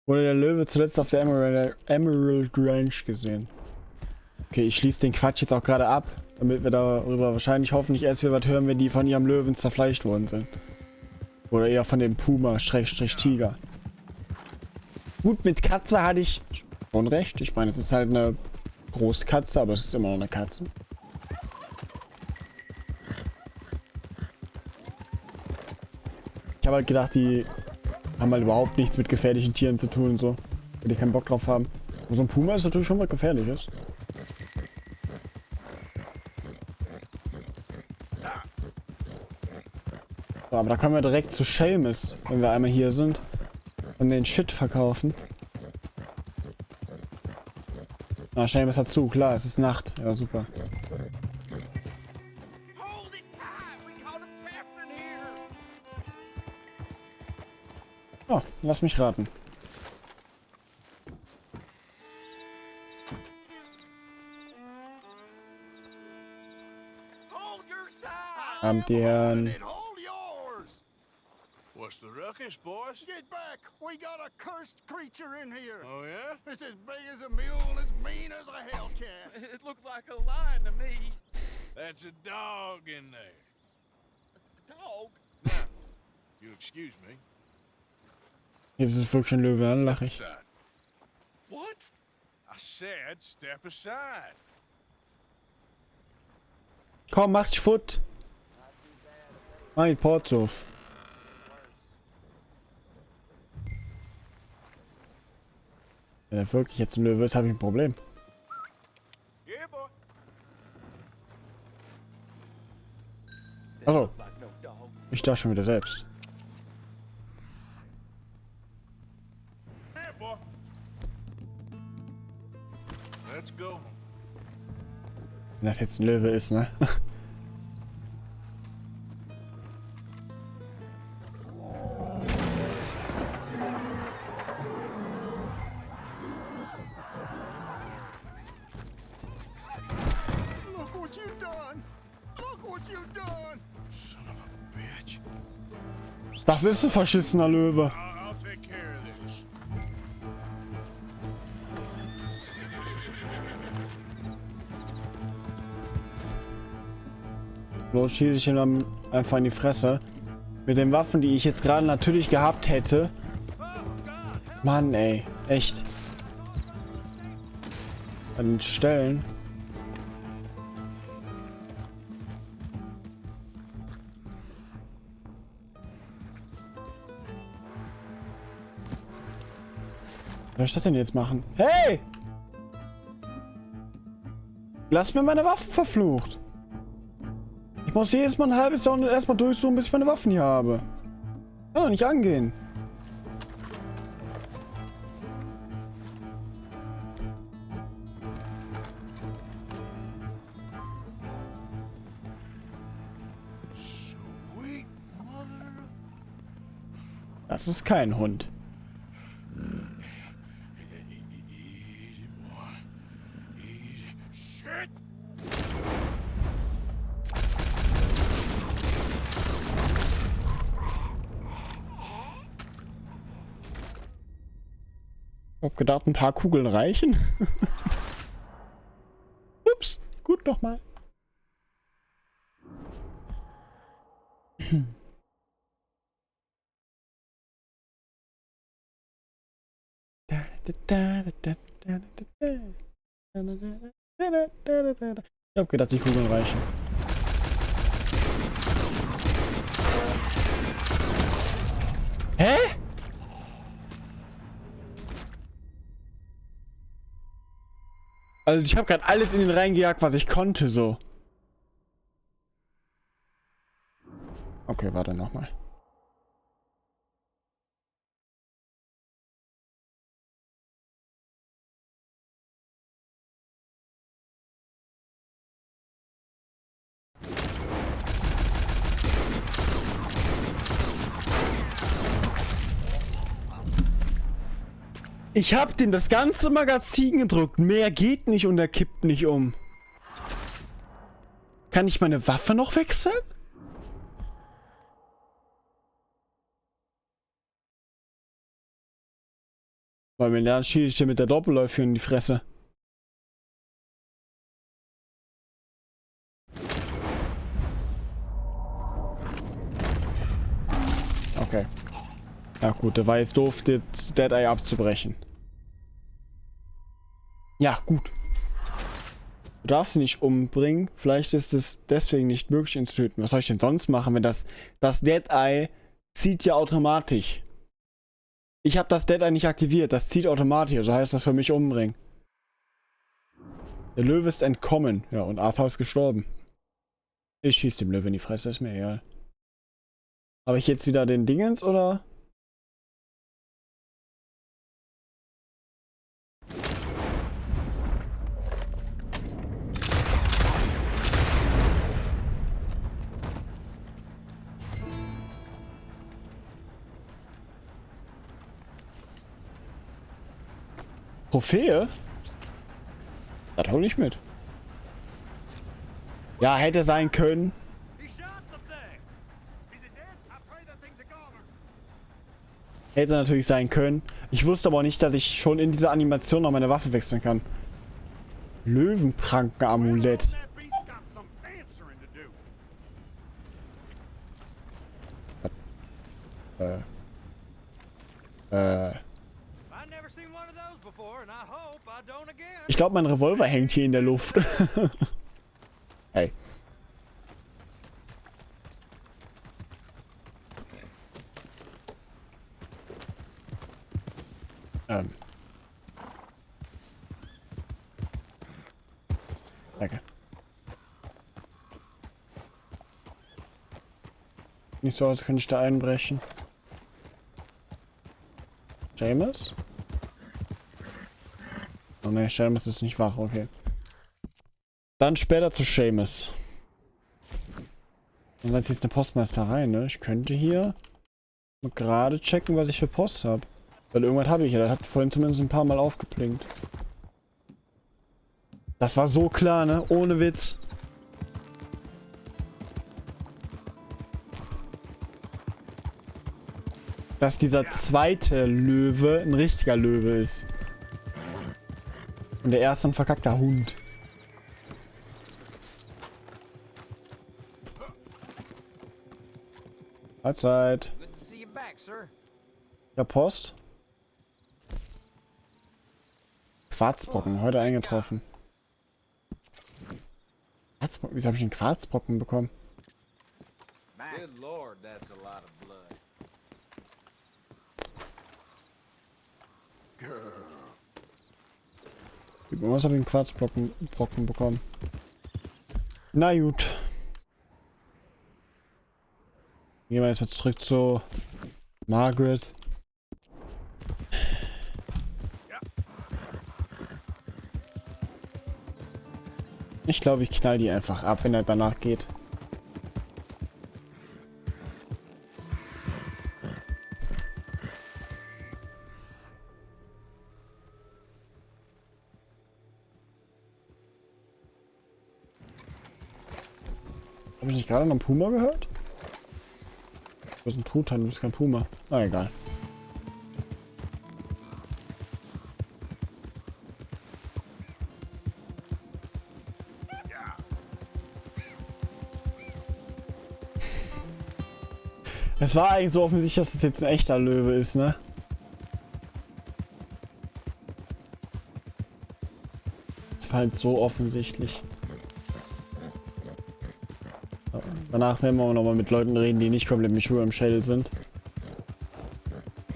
wurde der Löwe zuletzt auf der Emerald Ranch gesehen. Okay, ich schließe den Quatsch jetzt auch gerade ab, damit wir darüber wahrscheinlich hoffentlich erst wieder was hören, wenn die von ihrem Löwen zerfleischt worden sind. Oder eher von dem Puma-Tiger. Gut, mit Katze hatte ich schon recht. Ich meine, es ist halt eine Großkatze, aber es ist immer noch eine Katze. Ich habe halt gedacht, die haben halt überhaupt nichts mit gefährlichen Tieren zu tun und so. Wenn die keinen Bock drauf haben. Aber so ein Puma ist natürlich schon was Gefährliches. So, aber da kommen wir direkt zu Seamus, wenn wir einmal hier sind. Und den Shit verkaufen. Ah, Seamus hat zu, klar, es ist Nacht. Ja, super. Hold it tight! We caught him trapped in here! Oh, lass mich raten. Hold your side! Am Herrn. And hold yours! What's the ruckus, boys? Get back! We got a cursed creature in here! Oh, yeah? It's as big as a mule and as mean as a hellcat. It looks like a lion to me. That's a dog in there. Dog? Now, you'll excuse me. Jetzt ist es wirklich ein Löwe, dann lache ich. Aside. What? I said step aside. Komm, mach dich foot. Mein Portsof. Wenn er wirklich jetzt ein Löwe ist, habe ich ein Problem. Yeah, boy. Achso, Like no dog. ich dachte schon wieder selbst. Yeah, boy. Let's go. Wenn das jetzt ein Löwe ist, ne? Look what you've done! Look what you've done! Son of a bitch. Das ist ein verschissener Löwe. I'll take care of this. Los schieße ich ihm dann einfach in die Fresse. Mit den Waffen, die ich jetzt gerade natürlich gehabt hätte. Mann, ey. Echt. An den Stellen. Was soll ich das denn jetzt machen? Hey! Lass mir meine Waffen verflucht. Ich muss jedes Mal ein halbes Jahr erstmal durchsuchen, bis ich meine Waffen hier habe. Kann doch nicht angehen. Sweet mother. Das ist kein Hund. Easy, boy. Easy. Shit. Ich hab gedacht, ein paar Kugeln reichen. Ups, gut nochmal. Ich hab gedacht, die Kugeln reichen. Hä? Also ich habe gerade alles in den reingejagt, was ich konnte, so. Okay, warte nochmal. Ich hab dem das ganze Magazin gedrückt. Mehr geht nicht und er kippt nicht um. Kann ich meine Waffe noch wechseln? Weil mir dann schieße ich dir mit der Doppelläufe in die Fresse. Okay. Ja gut, der war jetzt doof, das Dead Eye abzubrechen. Ja, gut. Du darfst sie nicht umbringen. Vielleicht ist es deswegen nicht möglich, ihn zu töten. Was soll ich denn sonst machen, wenn das Dead Eye zieht ja automatisch. Ich habe das Dead Eye nicht aktiviert. Das zieht automatisch. Also heißt das für mich umbringen. Der Löwe ist entkommen. Ja, und Arthur ist gestorben. Ich schieße dem Löwe in die Fresse, ist mir egal. Habe ich jetzt wieder den Dingens, oder? Trophäe? Das hol ich mit. Ja, hätte sein können. He shot the thing. Is it dead? I pray that thing's a goner. Hätte natürlich sein können. Ich wusste aber auch nicht, dass ich schon in dieser Animation noch meine Waffe wechseln kann. Löwenpranken-Amulett. That beast's got some answering to do. I've never seen one of those before, and I hope I don't again. Ich glaube, mein Revolver hängt hier in der Luft. Hey. Danke. Nicht so, als könnte ich da einbrechen. Seamus? Oh ne, Seamus ist nicht wach, okay. Dann später zu Seamus. Und jetzt ist eine Postmeisterei, ne? Ich könnte hier gerade checken, was ich für Post habe. Weil irgendwas habe ich ja. Das hat vorhin zumindest ein paar Mal aufgeblinkt. Das war so klar, ne? Ohne Witz. Dass dieser zweite Löwe ein richtiger Löwe ist. Und der erste ein verkackter Hund. Mahlzeit. Good to see you back, sir. Ja, Post. Quarzbrocken, heute eingetroffen. Quarzbrocken? Wieso habe ich einen Quarzbrocken bekommen? Good lord, that's a lot of blood. Was habe ich einen Quarzbrocken bekommen? Na gut. Gehen wir jetzt mal zurück zu Margaret. Ich glaube, ich knall die einfach ab, wenn er danach geht. Habe ich nicht gerade noch einen Puma gehört? Das ist ein Truthahn, das ist kein Puma. Na egal. Es war eigentlich so offensichtlich, dass es jetzt ein echter Löwe ist, ne? Es war halt so offensichtlich. Danach werden wir nochmal mit Leuten reden, die nicht komplett mit Schuhe im Schädel sind.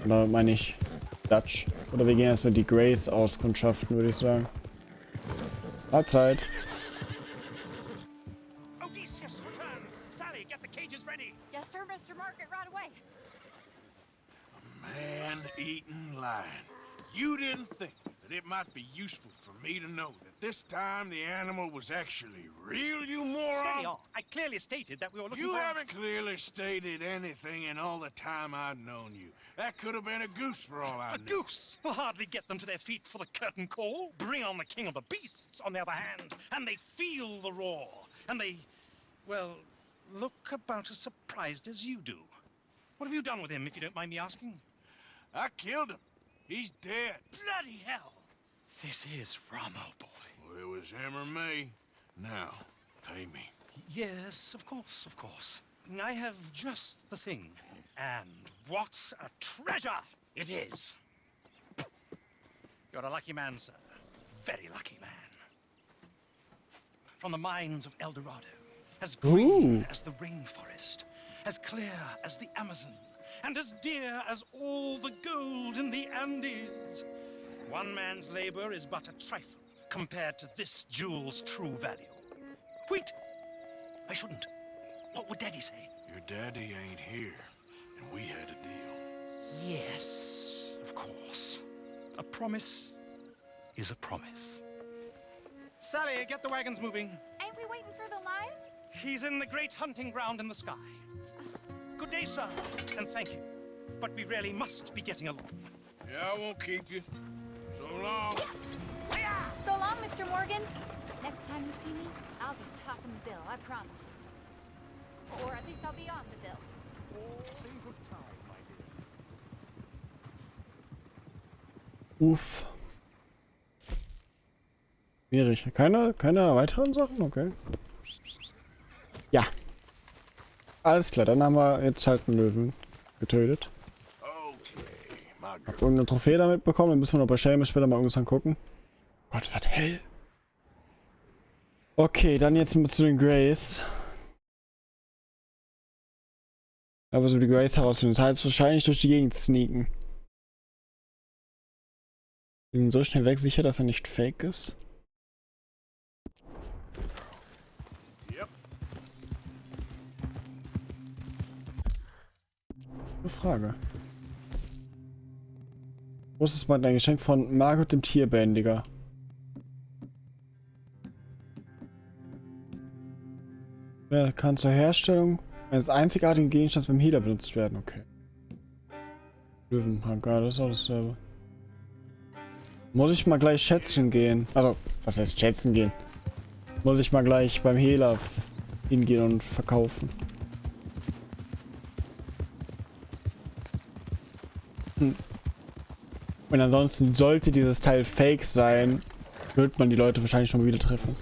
Oder meine ich Dutch. Oder wir gehen erstmal die Grace auskundschaften, würde ich sagen. Mahlzeit. Odysseus returns. Sally, get the cages ready. Yes, sir, Mr. Margaret, right away. Man-eating lion. You didn't think that it might be useful for me to know that this time the animal was actually real, you moron? Steady on. I clearly stated that we were looking You for... haven't clearly stated anything in all the time I've known you. That could have been a goose for all I A knew. goose will hardly get them to their feet for the curtain call. Bring on the king of the beasts, on the other hand, and they feel the roar. And they, well, look about as surprised as you do. What have you done with him, if you don't mind me asking? I killed him. He's dead. Bloody hell! This is Ramo, boy. Well, it was him or me. Now, pay me. Yes, of course, of course. I have just the thing. And what a treasure it is! You're a lucky man, sir. Very lucky man. From the mines of El Dorado, as green as the rainforest, as clear as the Amazon, and as dear as all the gold in the Andes. One man's labor is but a trifle compared to this jewel's true value. Wait! I shouldn't. What would Daddy say? Your daddy ain't here, and we had a deal. Yes, of course. A promise is a promise. Sally, get the wagons moving. Ain't we waiting for the lion? He's in the great hunting ground in the sky. Good day, sir, and thank you. But we really must be getting along. Yeah, I won't keep you. So long. So long, Mr. Morgan. Next time you see me, I'll be topping the bill, I promise. Or at least I'll be on the bill. Uff. Schwierig. Keine weiteren Sachen? Okay. Ja. Alles klar, dann haben wir jetzt halt einen Löwen getötet. Okay, my Hab girl. irgendeine Trophäe damit bekommen, dann müssen wir noch bei Seamus später mal irgendwas angucken. Gott, ist das hell. Okay, dann jetzt mal zu den Greys. Aber so die Greys herausfinden. Das heißt wahrscheinlich durch die Gegend sneaken. Die sind so schnell weg, sicher, dass er nicht fake ist. Yep. Gute Frage. Großes Band, ein Geschenk von Margot dem Tierbändiger. Wer kann zur Herstellung eines einzigartigen Gegenstands beim Healer benutzt werden? Okay. Löwenhanker, das ist auch dasselbe. Muss ich mal gleich schätzen gehen? Also, was heißt schätzen gehen? Muss ich mal gleich beim Hehler hingehen und verkaufen. Und ansonsten sollte dieses Teil fake sein, wird man die Leute wahrscheinlich schon wieder treffen.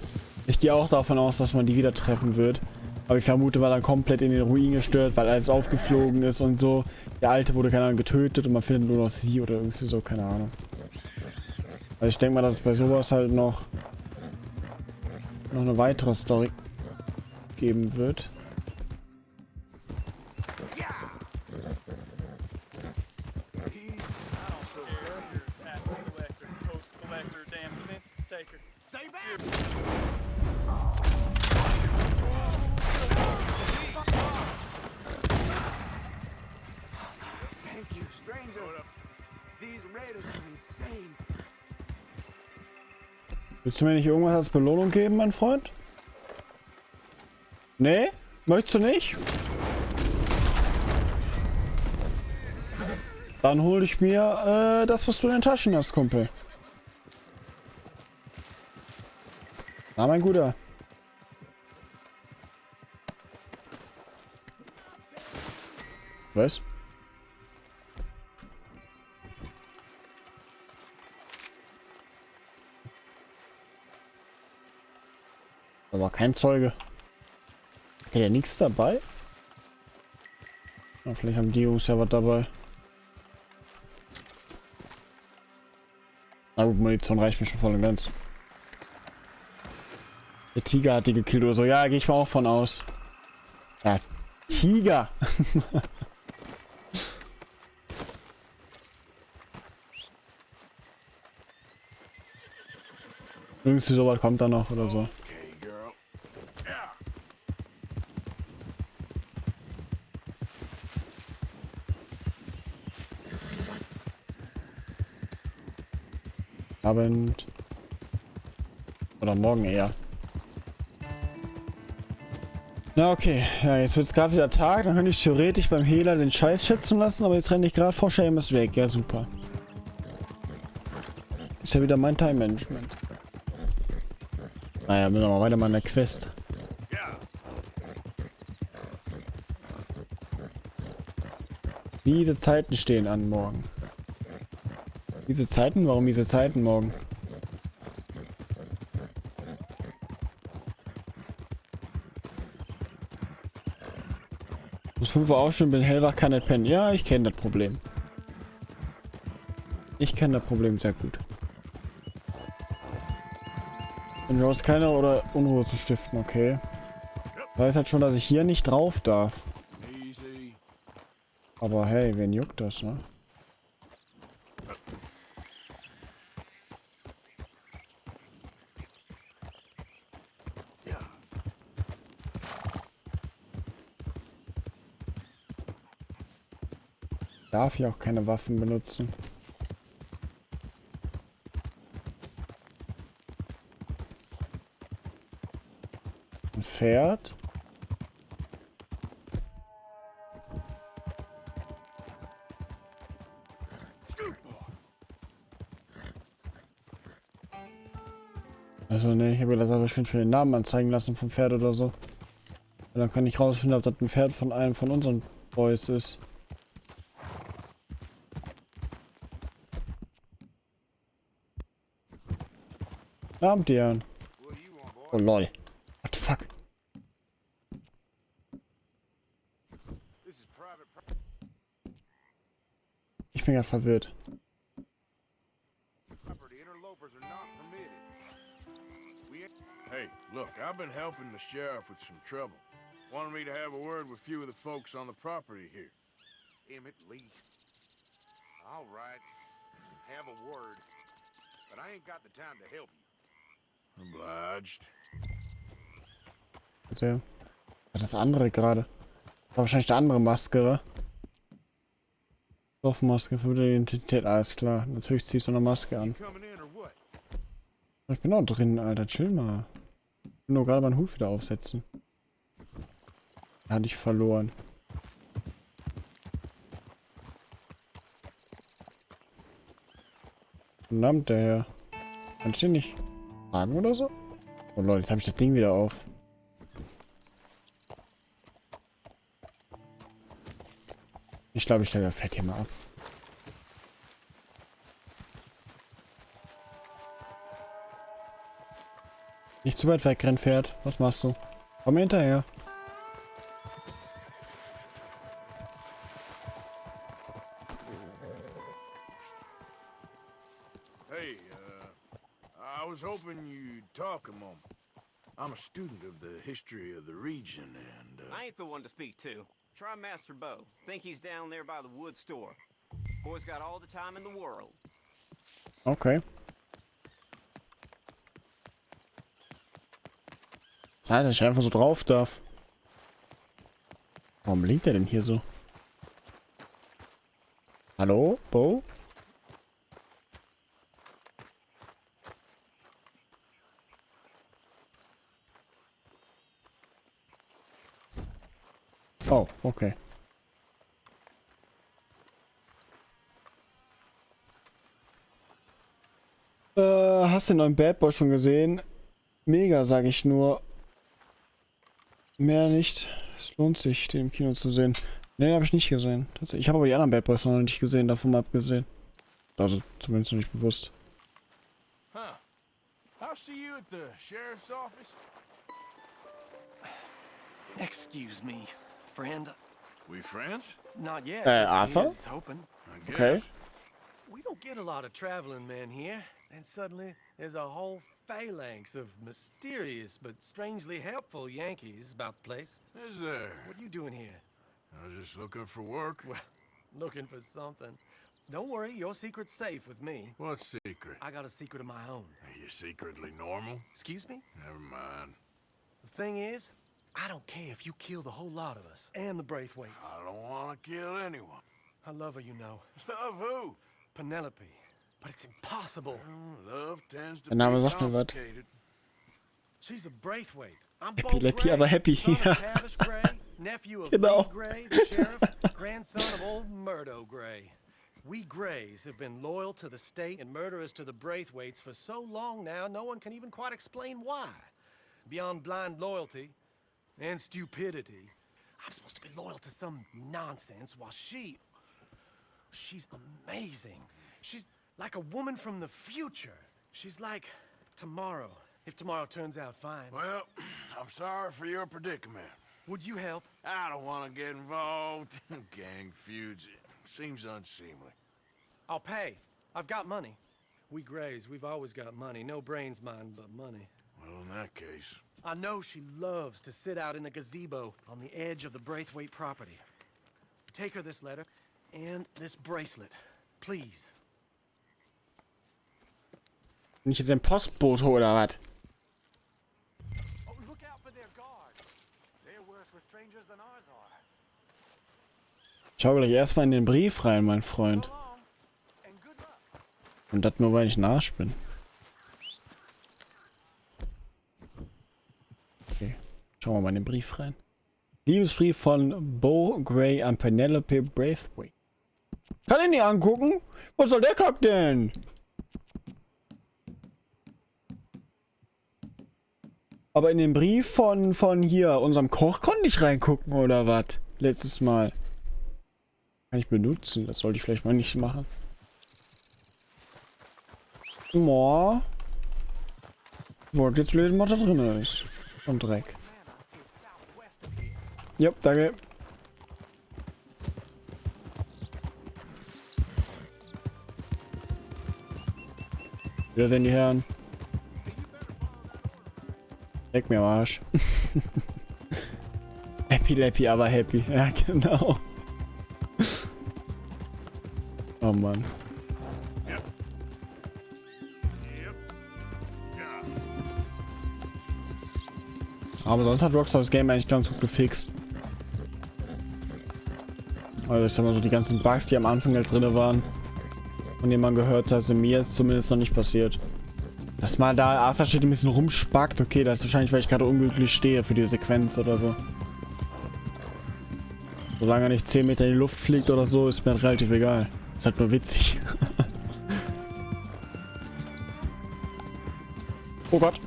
Ich gehe auch davon aus, dass man die wieder treffen wird. Aber ich vermute, war dann komplett in den Ruin gestört, weil alles aufgeflogen ist und so. Der Alte wurde, keine Ahnung, getötet und man findet nur noch sie oder irgendwie so, keine Ahnung. Also ich denke mal, dass es bei sowas halt noch eine weitere Story geben wird. Stay back! Thank you, stranger. These raiders are insane. Willst du mir nicht irgendwas als Belohnung geben, mein Freund? Nee? Möchtest du nicht? Dann hol ich mir das, was du in den Taschen hast, Kumpel. Na, mein Guter. Was? Aber kein Zeuge. Hat der nichts dabei? Ja, vielleicht haben die Jungs ja was dabei. Na gut, Munition reicht mir schon voll und ganz. Der Tiger hat die gekillt oder so. Ja, gehe ich mal auch von aus. Ja, Tiger! Irgendwie sowas kommt da noch oder so. Okay, girl. Yeah. Abend. Oder morgen eher. Na okay, ja, jetzt wird es gerade wieder Tag, dann könnte ich theoretisch beim Hehler den Scheiß schätzen lassen, aber jetzt renne ich gerade vor Seamus weg. Ja, super. Ist ja wieder mein Time-Management. Naja, müssen wir mal weiter mal in der Quest. Yeah. Diese Zeiten stehen an morgen. Diese Zeiten? Warum diese Zeiten morgen? Muss 5 Uhr aufstehen, bin hellwach, kann nicht pennen. Ja, ich kenne das Problem. Ich kenne das Problem sehr gut. Und du hast keine oder Unruhe zu stiften, okay. Ich weiß halt schon, dass ich hier nicht drauf darf. Easy. Aber hey, wen juckt das, ne? Darf ich auch keine Waffen benutzen. Ein Pferd. Also ne, ich habe gedacht, aber ich könnte mir den Namen anzeigen lassen vom Pferd oder so. Und dann kann ich rausfinden, ob das ein Pferd von einem von unseren Boys ist. Abend, Jan. Oh lol. What the fuck? Ich bin gerade verwirrt. Hey, look, I've been helping the sheriff with some trouble. Wanted me to have a word with a few of the folks on the property here. Emmett Lee. All right. Have a word. But I ain't got the time to help you. Obliged. Also, das andere gerade. War wahrscheinlich der andere Maske. Stoffmaske für die Identität. Alles klar. Natürlich ziehst du eine Maske an. Ich bin auch drin, Alter. Chill mal. Ich will nur gerade meinen Hut wieder aufsetzen. Hatte ich verloren. Verdammt, der Herr. Kann ich den nicht fragen oder so? Oh Leute, jetzt habe ich das Ding wieder auf. Ich glaube, ich stelle das Pferd hier mal ab. Nicht zu weit weg, Rennpferd. Was machst du? Komm mir hinterher. Hey, I was hoping you'd talk a moment. I'm a student of the history of the region, and, I ain't the one to speak to. Try Master Bo. Think he's down there by the wood store. Boy's got all the time in the world. Okay. Zeit, dass ich einfach so drauf darf. Warum blinkt er denn hier so? Hallo, Bo? Oh, okay. Hast du den neuen Bad Boy schon gesehen? Mega, sage ich nur. Mehr nicht. Es lohnt sich, den im Kino zu sehen. Ne, den habe ich nicht gesehen. Ich habe aber die anderen Bad Boys noch nicht gesehen, davon mal abgesehen. Also zumindest noch nicht bewusst. huh. I'll see you at the sheriff's office. Excuse me, friend. We friends? Not yet. Arthur? Here's hoping. I guess. Okay. We don't get a lot of traveling men here. And suddenly, there's a whole phalanx of mysterious but strangely helpful Yankees about the place. Is there? What are you doing here? I was just looking for work. Well, looking for something. Don't worry, your secret's safe with me. What secret? I got a secret of my own. Are you secretly normal? Excuse me? Never mind. The thing is, I don't care if you kill the whole lot of us and the Braithwaites. I don't want to kill anyone. I love her, you know. Love who? Penelope. But it's impossible. Well, love tends to Der be Name sagt mir was. complicated. She's a Braithwaite. I'm Epilepsie, Bo aber Gray, happy. son of Ja. Tavish Gray, nephew of Genau. Lee Gray, the sheriff, grandson of old Murdo Gray. We Grays have been loyal to the state and murderous to the Braithwaites for so long now, no one can even quite explain why. Beyond blind loyalty and stupidity, I'm supposed to be loyal to some nonsense while she's amazing. She's like a woman from the future. She's like tomorrow, if tomorrow turns out fine. Well, I'm sorry for your predicament. Would you help? I don't want to get involved. Gang feuds. It seems unseemly. I'll pay. I've got money. We Grays, we've always got money. No brains, mine, but money. Well, in that case, I know she loves to sit out in the gazebo on the edge of the Braithwaite property. Take her this letter and this bracelet, please. Bin ich jetzt ein Postbote oder was? Oh, look out for their guards. They're worse with strangers than ours are. Schau gleich erstmal in den Brief rein, mein Freund. So long, and good luck. Und das nur, weil ich Narsch bin. Okay. Schauen wir mal in den Brief rein. Liebesbrief von Bo Gray an Penelope Braithwaite. Kann ich nicht angucken? Was soll der Kack denn? Aber in den Brief von hier, unserem Koch, konnte ich reingucken, oder was? Letztes Mal. Kann ich benutzen. Das sollte ich vielleicht mal nicht machen. Moa. Ich wollte jetzt lesen, was da drin ist. Und Dreck. Ja, danke. Wiedersehen, die Herren. Leck mir am Arsch. Happy, lappy, aber happy. Ja, genau. Oh Mann. Aber sonst hat Rockstar das Game eigentlich ganz gut gefixt. Also ich sag mal so, die ganzen Bugs, die am Anfang halt drin waren, von denen man gehört hat, sind mir jetzt zumindest noch nicht passiert. Dass mal da Arthur steht ein bisschen rumspackt, okay, das ist wahrscheinlich, weil ich gerade unglücklich stehe für die Sequenz oder so. Solange er nicht 10 Meter in die Luft fliegt oder so, ist mir relativ egal. Ist halt nur witzig. Oh Gott.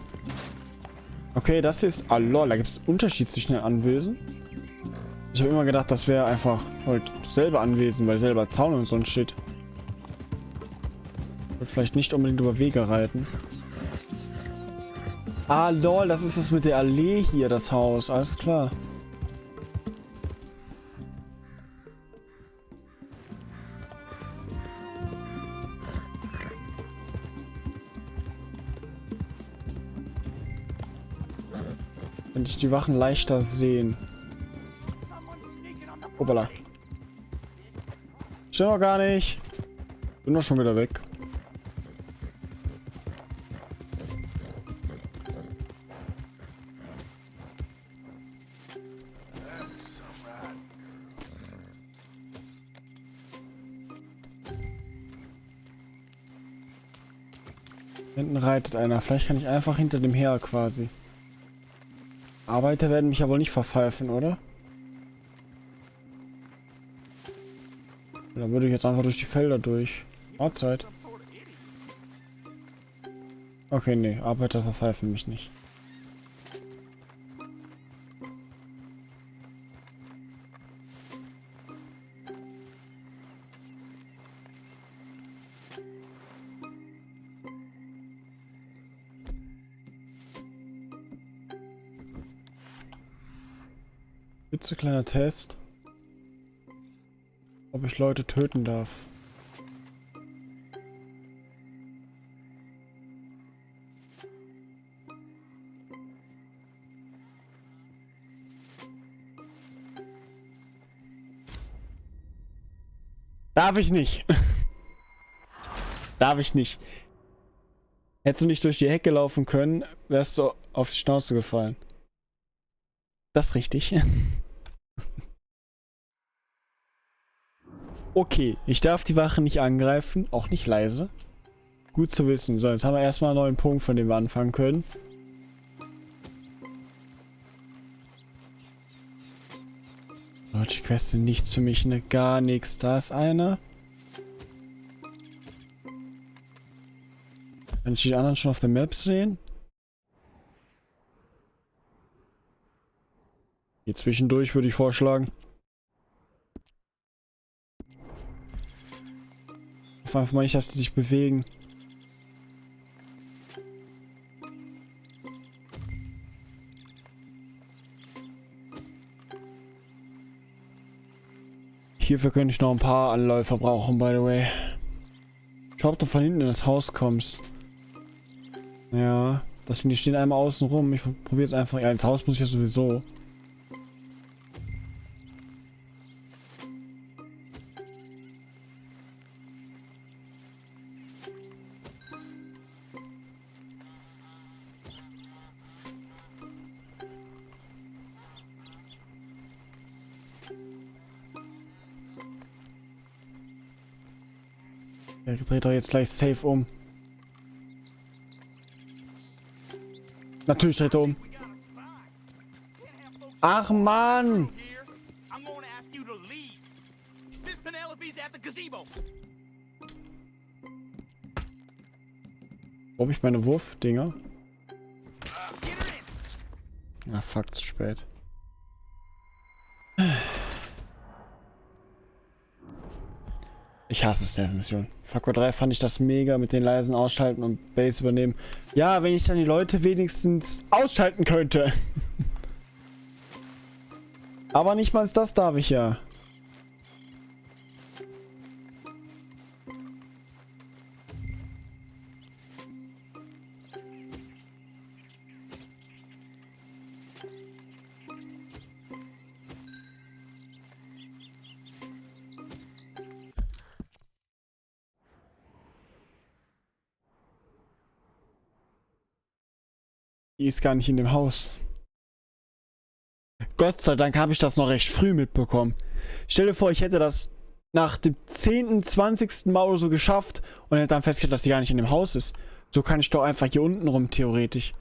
Okay, das ist... Ah lol, da gibt es einen Unterschied zwischen den Anwesen. Ich habe immer gedacht, das wäre einfach halt selber Anwesen, weil selber Zaun und so ein Shit. Ich würde vielleicht nicht unbedingt über Wege reiten. Ah lol, das ist es mit der Allee hier, das Haus. Alles klar. Könnte ich die Wachen leichter sehen. Hoppala. Stimmt doch gar nicht. Bin doch schon wieder weg. Hinten reitet einer. Vielleicht kann ich einfach hinter dem her quasi. Arbeiter werden mich aber nicht verpfeifen, oder? Dann würde ich jetzt einfach durch die Felder durch. Mahlzeit. Okay, nee. Arbeiter verpfeifen mich nicht. Kleiner Test, ob ich Leute töten darf. Darf ich nicht. Darf ich nicht. Hättest du nicht durch die Hecke laufen können, wärst du auf die Schnauze gefallen. Das ist richtig. Okay, ich darf die Wache nicht angreifen, auch nicht leise. Gut zu wissen. So, jetzt haben wir erstmal einen neuen Punkt, von dem wir anfangen können. Leute, die Quests sind nichts für mich, ne? Gar nichts. Da ist einer. Kann ich die anderen schon auf der Map sehen? Hier zwischendurch würde ich vorschlagen. Ich hoffe einfach mal nicht, dass die sich bewegen. Hierfür könnte ich noch ein paar Anläufer brauchen, by the way. Schau, ob du von hinten in das Haus kommst. Ja, die stehen einmal außen rum. Ich probiere jetzt einfach. Ja, ins Haus muss ich ja sowieso. Er dreht doch jetzt gleich safe um. Natürlich dreht er um. Ach Mann! Wo hab ich meine Wurfdinger? Ah, fuck, zu spät. Ich hasse Stealth-Mission. Far Cry 3 fand ich das mega mit den leisen Ausschalten und Base übernehmen. Ja, wenn ich dann die Leute wenigstens ausschalten könnte. Aber nicht mal das darf ich ja. Die ist gar nicht in dem Haus. Gott sei Dank habe ich das noch recht früh mitbekommen. Stell dir vor, ich hätte das nach dem 10., 20. Mal oder so geschafft und hätte dann festgestellt, dass die gar nicht in dem Haus ist. So kann ich doch einfach hier unten rum, theoretisch.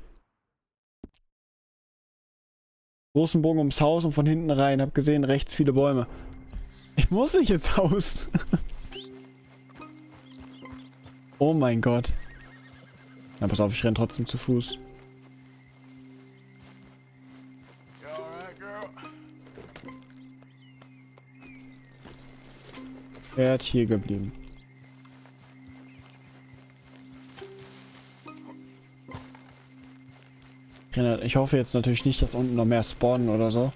Großen Bogen ums Haus und von hinten rein. Hab gesehen, rechts viele Bäume. Ich muss nicht ins Haus. Oh mein Gott. Na, pass auf, ich renn trotzdem zu Fuß. Er hat hier geblieben. Ich hoffe jetzt natürlich nicht, dass unten noch mehr spawnen oder so.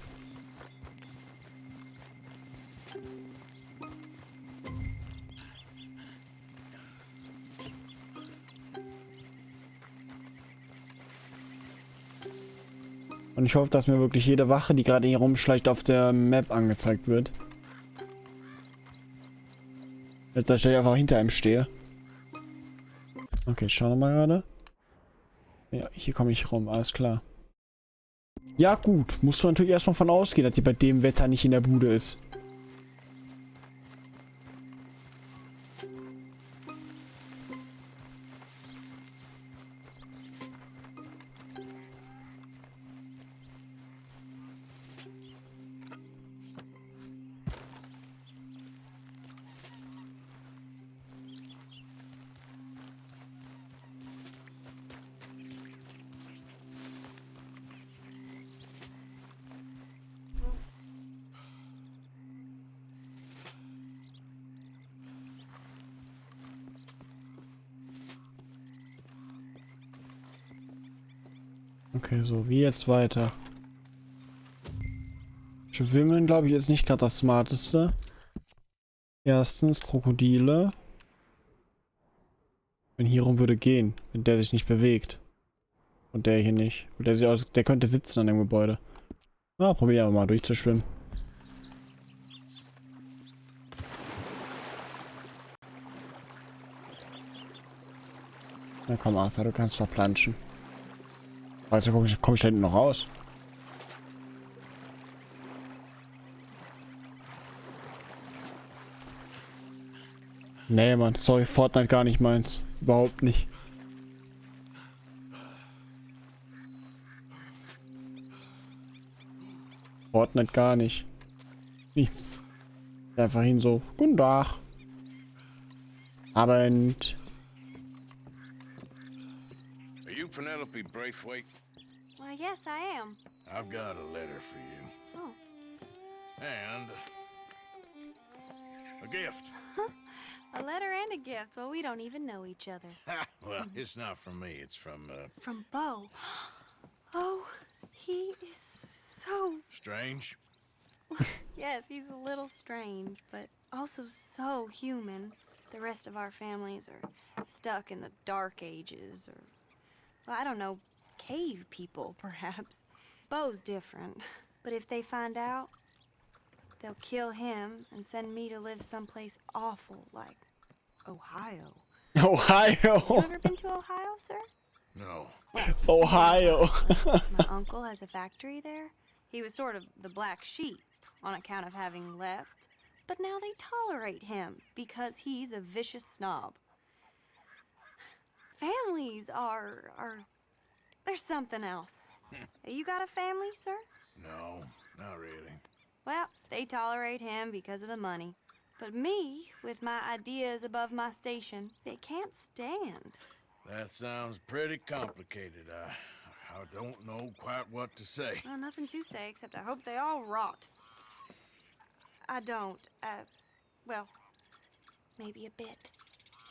Und ich hoffe, dass mir wirklich jede Wache, die gerade hier rumschleicht, auf der Map angezeigt wird. Dass ich einfach hinter ihm stehe. Okay, schauen wir mal gerade. Ja, hier komme ich rum, alles klar. Ja gut, muss man natürlich erstmal von ausgehen, dass die bei dem Wetter nicht in der Bude ist. Okay, so, wie jetzt weiter? Schwimmen, glaube ich, ist nicht gerade das Smarteste. Erstens Krokodile. Wenn hier rum würde gehen, wenn der sich nicht bewegt. Und der hier nicht. Und der könnte sitzen an dem Gebäude. Na, probieren wir mal durchzuschwimmen. Na komm, Arthur, du kannst doch planschen. Also komm ich da hinten noch raus. Nee, Mann, sorry, Fortnite gar nicht meins. Überhaupt nicht. Fortnite gar nicht. Nichts. Einfach hin so, guten Tag. Abend. Are you Penelope Braithwaite? Why, yes, I am. I've got a letter for you. Oh. And a gift. A letter and a gift. Well, we don't even know each other. Well, it's not from me. It's from, From Bo. Oh, he is so... Strange. Yes, he's a little strange, but also so human. The rest of our families are stuck in the dark ages, or... Well, I don't know, cave people, perhaps. Bo's different. But if they find out, they'll kill him and send me to live someplace awful like Ohio. Ohio. You ever been to Ohio, sir? No. Ohio. My uncle has a factory there. He was sort of the black sheep on account of having left. But now they tolerate him because he's a vicious snob. Families are there's something else. You got a family, sir? No, not really. Well, they tolerate him because of the money. But me, with my ideas above my station, they can't stand. That sounds pretty complicated. I don't know quite what to say. Well, nothing to say except I hope they all rot. I don't. Well, maybe a bit.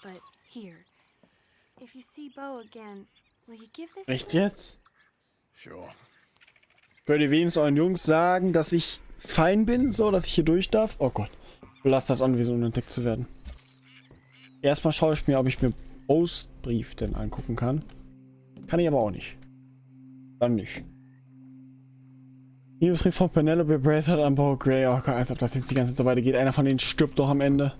But here, if you see Bo again, will you give this? Echt jetzt? Sure. Könnt ihr wenigstens euren Jungs sagen, dass ich fein bin, so, dass ich hier durch darf? Oh Gott. Lass das an, wie so unentdeckt zu werden. Erstmal schaue ich mir, ob ich mir Bo's Brief denn angucken kann. Kann ich aber auch nicht. Dann nicht. Liebesbrief von Penelope Braithwaite an Bo Gray. Oh Gott, als ob das jetzt die ganze Zeit so weitergeht. Einer von denen stirbt doch am Ende.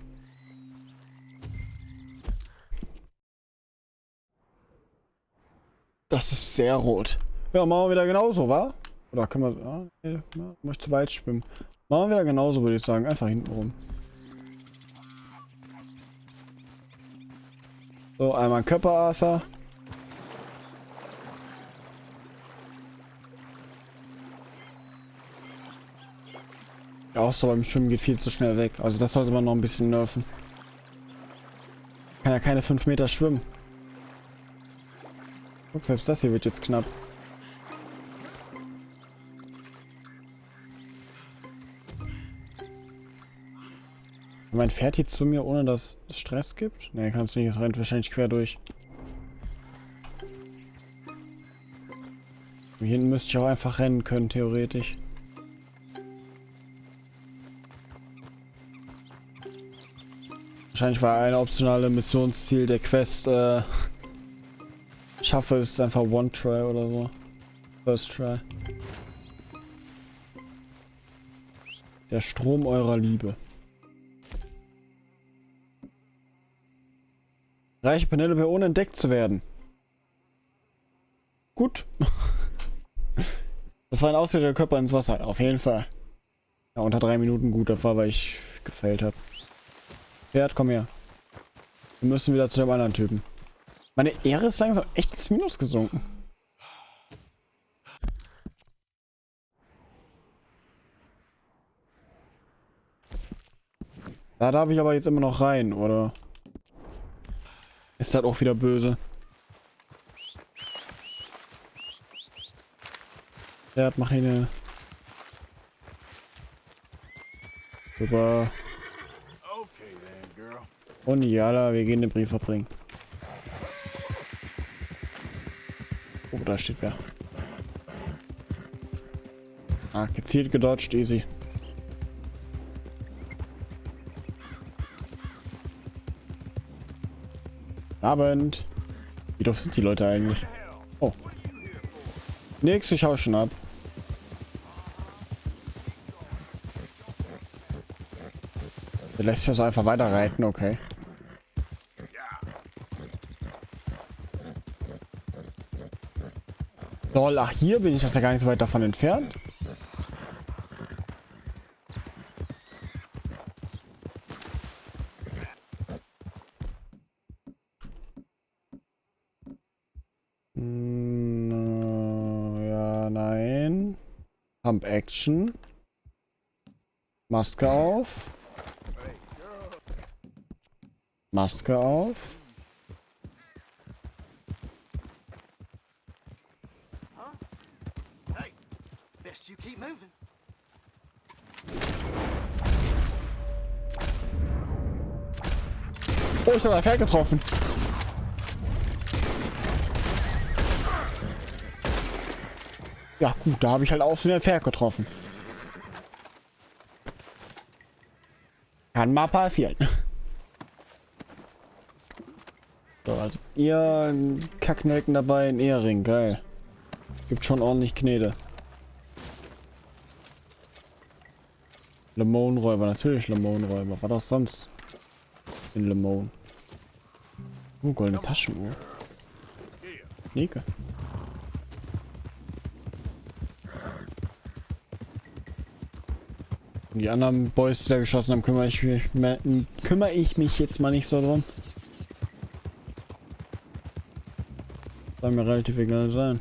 Das ist sehr rot. Ja, machen wir wieder genauso, wa? Oder können wir... Ah, okay, ja, muss ich zu weit schwimmen. Machen wir wieder genauso, würde ich sagen. Einfach hinten rum. So, einmal Körper, Arthur. Der Ausdauer beim Schwimmen geht viel zu schnell weg. Also das sollte man noch ein bisschen nerven. Kann ja keine 5 Meter schwimmen. Guck, selbst das hier wird jetzt knapp. Mein Pferd jetzt zu mir, ohne dass es Stress gibt? Ne, kannst du nicht. Es rennt wahrscheinlich quer durch. Hier hinten müsste ich auch einfach rennen können, theoretisch. Wahrscheinlich war ein optionale Missionsziel der Quest, schaffe es einfach One Try oder so. First Try. Der Strom eurer Liebe. Reiche Penelope, ohne entdeckt zu werden. Gut. Das war ein ausgedehnter Körper ins Wasser, auf jeden Fall. Ja, unter 3 Minuten gut, das war, weil ich gefailt habe. Pferd, komm her. Wir müssen wieder zu dem anderen Typen. Meine Ehre ist langsam echt ins Minus gesunken. Da darf ich aber jetzt immer noch rein, oder? Ist das auch wieder böse? Ja, mach ich eine. Super. Okay then, girl. Und Jala, wir gehen den Brief verbringen. Oh, da steht wer. Ah, gezielt gedodged, easy. Abend. Wie doof sind die Leute eigentlich? Oh. Nix, ich hau schon ab. Der lässt mich so einfach weiter reiten, okay. Lol, ach, hier bin ich das ja gar nicht so weit davon entfernt. Ja, nein. Pump Action. Maske auf. Maske auf. Hey, best you keep moving. Oh, ich habe ein Pferd getroffen. Ja gut, da habe ich halt aus dem Pferd getroffen. Kann mal passieren. So, also ihr Kacknelken dabei, ein Ehering, geil. Gibt schon ordentlich Knete. Lemon-Räuber, natürlich Lemon-Räuber. Was auch sonst in Lemon. Goldene Taschenuhr. Nicke. Und die anderen Boys, die da geschossen haben, kümmere ich mich jetzt mal nicht so drum. Soll mir relativ egal sein.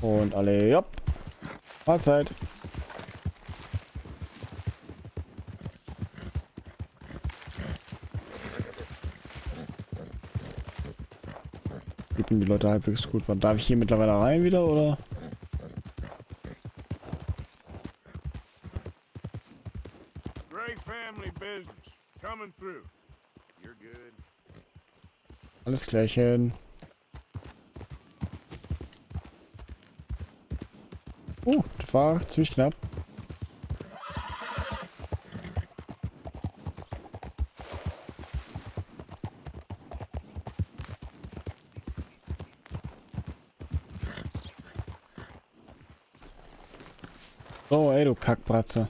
Und alle, ja. Mahlzeit. Bieten die Leute halbwegs gut. Darf ich hier mittlerweile rein wieder, oder? Great family business. Coming through. You're good. Alles klärchen. Das war ziemlich knapp. So, ey, du Kackbratze.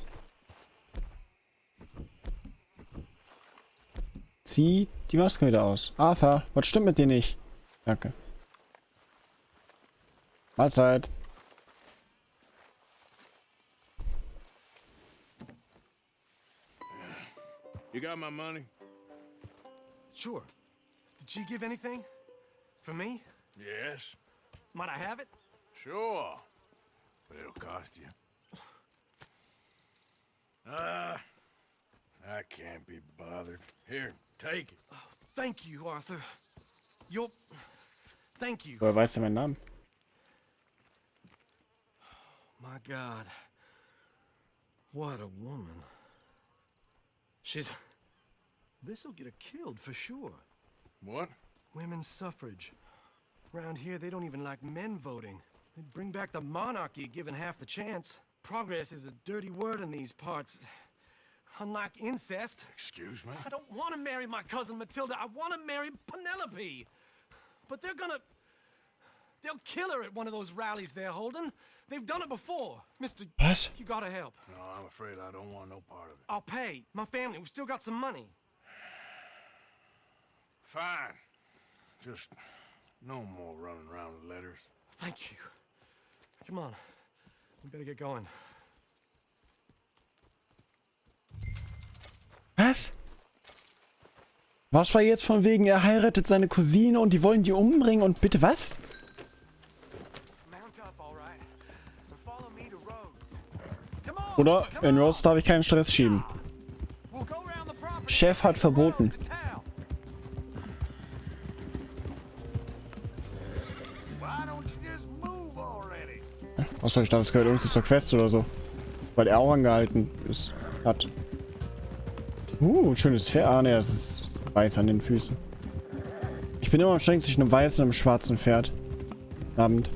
Zieh die Maske wieder aus. Arthur, was stimmt mit dir nicht? Danke. Mahlzeit. You got my money? Sure. Did she give anything? For me? Yes. Might I have it? Sure. But it'll cost you. I can't be bothered. Here, take it. Thank you, Arthur. Thank you. Woher weiß der meinen Namen? My God. What a woman. This'll get her killed for sure. What? Women's suffrage. Around here, they don't even like men voting. They'd bring back the monarchy given half the chance. Progress is a dirty word in these parts. Unlike incest. Excuse me? I don't want to marry my cousin Matilda. I want to marry Penelope. But they'll kill her at one of those rallies they're holding. They've done it before. Mister, Was? you gotta help. No, I'm afraid I don't want no part of it. I'll pay. My family, we've still got some money. Fine. Just no more running around with letters. Thank you. Come on. We better get going. Was? Was war jetzt von wegen, er heiratet seine Cousine und die wollen die umbringen und bitte was? Oder in Rhodes darf ich keinen Stress schieben. Chef hat verboten. Achso, ich dachte, es gehört irgendwie zur Quest oder so. Weil er auch angehalten ist. Hat. Ein schönes Pferd. Ah, ne, das ist weiß an den Füßen. Ich bin immer am Streng zwischen einem weißen und einem schwarzen Pferd. Abend.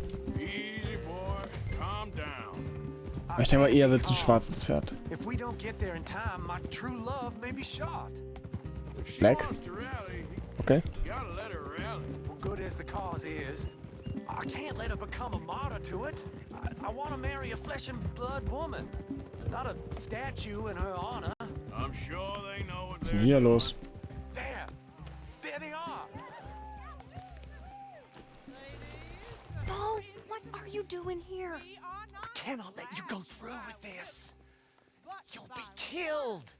Ich denke mal, eher wird es ein schwarzes Pferd. Black? Okay. Good as the cause is, I can't let her become a martyr to it. I want to marry a flesh and blood woman, not a statue in her honor. I'm sure they know what Was ist denn hier los? There they are. Bo, what are you doing here? I cannot let you go through with this. You'll be killed.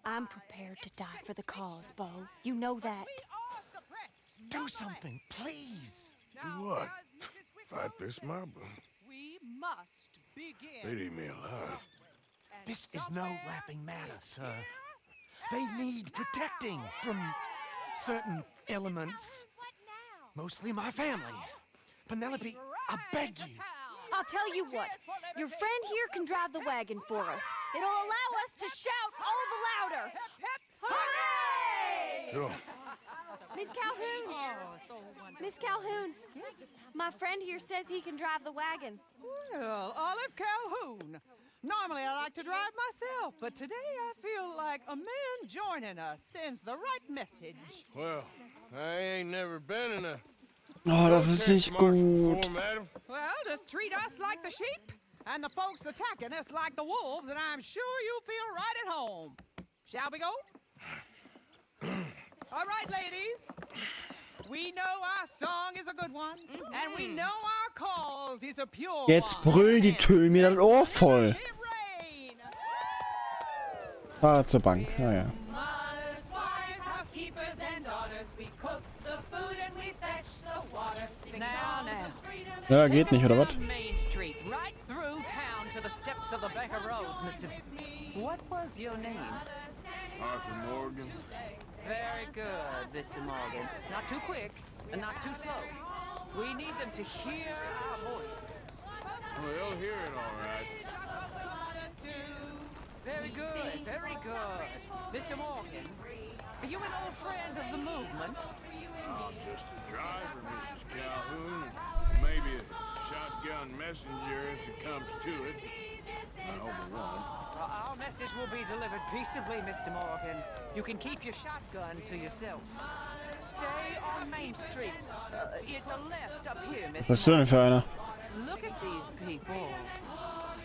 I'm prepared to die for the cause, Bo. You know that. Do something, please. Do what? Fight this mob? We must begin. They'd eat me alive. This is no laughing matter, sir. They need protecting from certain elements. Mostly my family. Penelope, I beg you. I'll tell you what. Your friend here can drive the wagon for us. It'll allow us to shout all the louder. Hooray! Sure. Miss Calhoun! Miss Calhoun! My friend here says he can drive the wagon. Well, Olive Calhoun. Normally I like to drive myself, but today I feel like a man joining us sends the right message. Well, I ain't never been in a... Oh, das ist nicht gut. Well, just treat us like the sheep, and the folks attacking us like the wolves, and I'm sure you feel right at home. Shall we go? All right, ladies. We know our song is a good one, and we know our cause is a pure Jetzt brüllen die Töne mir das Ohr voll. Fahr zur Bank. Naja. Ja, geht nicht, oder was? Main Street, right through town to the steps of the Becker Roads, Mr. What was your name? Arthur Morgan. Very good, Mr. Morgan. Not too quick and not too slow. We need them to hear our voice. Well, they'll hear it all right. Very good, very good. Mr. Morgan, are you an old friend of the movement? I'm just a driver, Mrs. Calhoun, and maybe a shotgun messenger if it comes to it. I hope it won't. Our message will be delivered peaceably, Mr. Morgan. You can keep your shotgun to yourself. Stay on Main Street. It's a left up here, Mr. Was ist das denn für einer? Look at these people.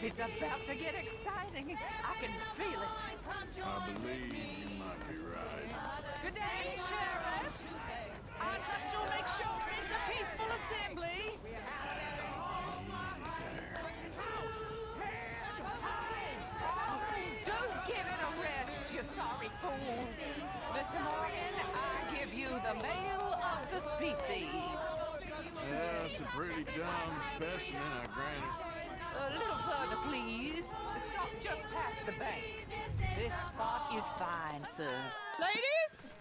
It's about to get exciting. I can feel it. I believe you might be right. Good day, Sheriff. I trust you'll make sure it's a peaceful assembly. Do give it a rest, you sorry fool. Mr. Morgan, I give you the male of the species. Yeah, it's a pretty dumb specimen, I grant it. A little further, please. Stop just past the bank. This spot is fine, sir. Ladies,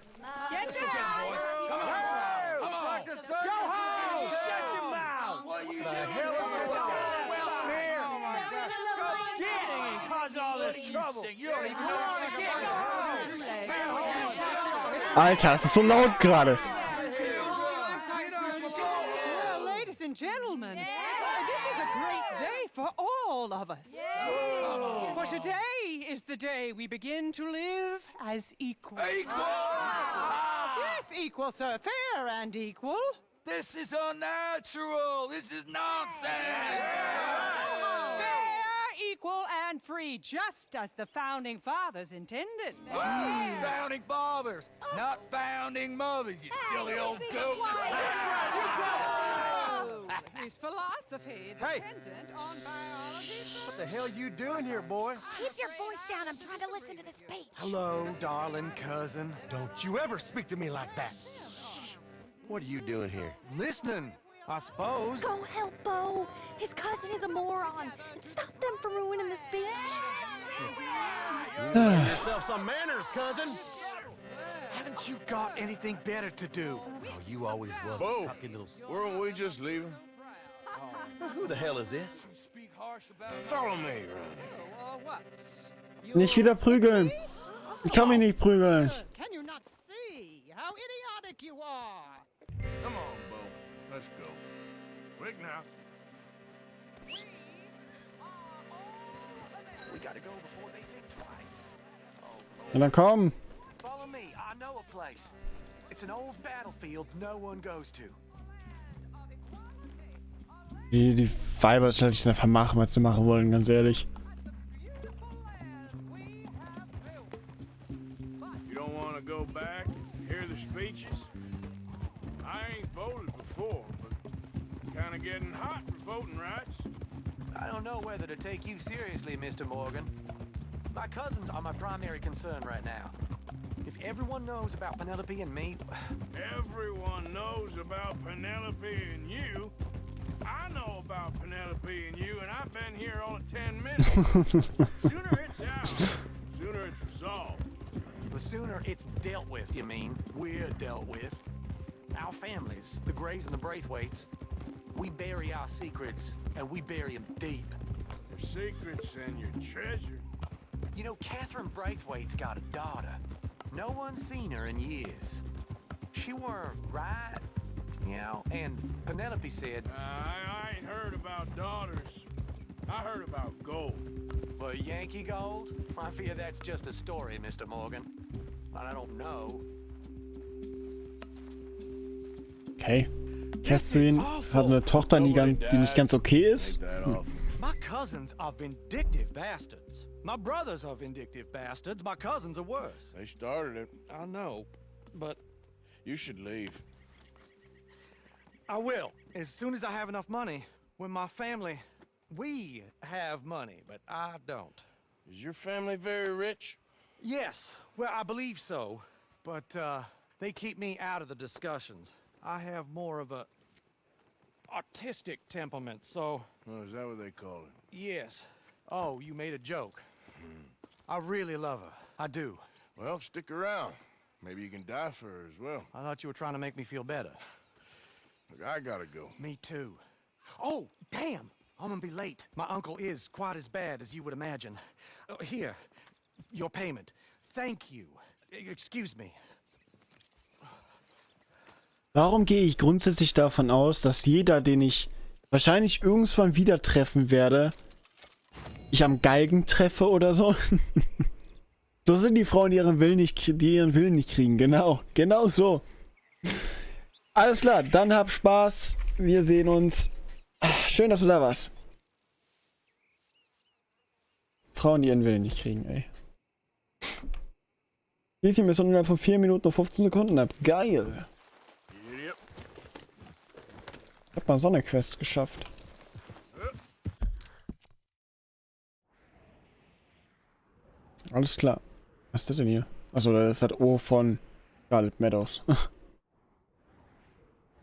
get down! Come on! Go home! Shut your mouth! What are you doing? Well, here! Oh my God! Go shitting and causing all this trouble! You don't even know Alter, das ist so laut gerade. Well, ladies and gentlemen, this is a great day for all of us. For today is the day we begin to live as equals. Yes, equal, sir. Fair and equal. This is unnatural. This is nonsense. Fair, equal, and free, just as the founding fathers intended. Founding fathers, not founding mothers, you silly old goat. His philosophy dependent on biology. What the hell you doing here, boy? Keep your voice down. I'm trying to listen to the speech. Hello, darling cousin. Don't you ever speak to me like that. What are you doing here? Listening, I suppose. Go help Bo. His cousin is a moron. And stop them from ruining the speech. Give yourself some manners, cousin. Haven't you got anything better to do? Oh, you always was Bo, a cocky little... weren't we just leaving? Who the hell is this? Follow me around here. Nicht wieder prügeln. Ich kann mich nicht prügeln. Can you not see how idiotic you are? Come on, Bo. Let's go. Quick now. We gotta go before they think twice. Ja, dann komm. Follow me. I know a place. It's an old battlefield no one goes to. Die Weiber soll ich einfach machen, was sie machen wollen, ganz ehrlich. You don't want to go back and hear the speeches? I ain't voted before, but kind of getting hot for voting rights. I don't know whether to take you seriously, Mr. Morgan. My cousins are my primary concern right now. If everyone knows about Penelope and me... Everyone knows about Penelope and you. I know about Penelope and you, and I've been here all of 10 minutes. Sooner it's out, sooner it's resolved. The sooner it's dealt with, you mean? We're dealt with. Our families, the Grays and the Braithwaites, we bury our secrets, and we bury them deep. Your secrets and your treasure. You know, Catherine Braithwaite's got a daughter. No one's seen her in years. She weren't right, you know, and Penelope said... I ain't heard about daughters. I heard about gold. Well, Yankee gold? I fear that's just a story, Mr. Morgan. I don't know. Okay. Catherine hat eine Tochter, die nicht ganz okay ist. My cousins are vindictive bastards. My brothers are vindictive bastards. My cousins are worse. They started it. I know, but You should leave. I will. As soon as I have enough money. When my family... We have money, but I don't. Is your family very rich? Yes, well, I believe so. But, they keep me out of the discussions. I have more of a... artistic temperament, so... Oh, is that what they call it? Yes. Oh, you made a joke. I really love her. I do. Well, stick around. Maybe you can die for her as well. I thought you were trying to make me feel better. Look, I gotta go. Me too. Oh, damn! I'm gonna be late. My uncle is quite as bad as you would imagine. Here, your payment. Thank you. Excuse me. Warum gehe ich grundsätzlich davon aus, dass jeder, den ich wahrscheinlich irgendwann wieder treffen werde, ich am Galgen treffe oder so? So sind die Frauen, die ihren Willen nicht kriegen. Genau, genau so. Alles klar, dann hab Spaß. Wir sehen uns. Schön, dass du da warst. Frauen, die ihren Willen nicht kriegen, ey. Schließ die Mission innerhalb von 4 Minuten und 15 Sekunden ab. Geil. Ich hab mal so eine Quest geschafft. Alles klar. Was ist das denn hier? Achso, das ist das O von Scarlet Meadows.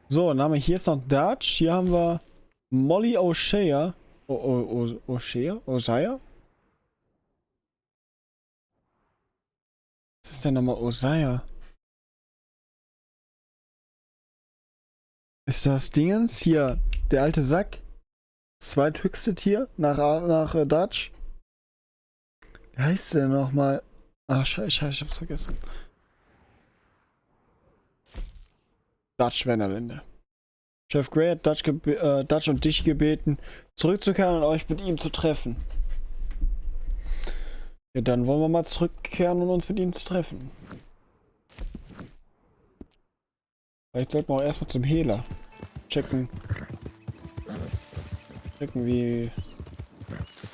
So, Name hier ist noch Dutch. Hier haben wir Molly O'Shea. O'Shea? Osaya? Was ist denn nochmal Osaya? Ist das Dingens? Hier, der alte Sack. Zweithöchste Tier nach Dutch. Wie heißt der nochmal? Ach, scheiße, ich hab's vergessen. Dutch Wennerlinde. Chef Gray hat Dutch und dich gebeten, zurückzukehren und euch mit ihm zu treffen. Ja, dann wollen wir mal zurückkehren und uns mit ihm zu treffen. Vielleicht sollten wir auch erstmal zum Hehler. Checken, wie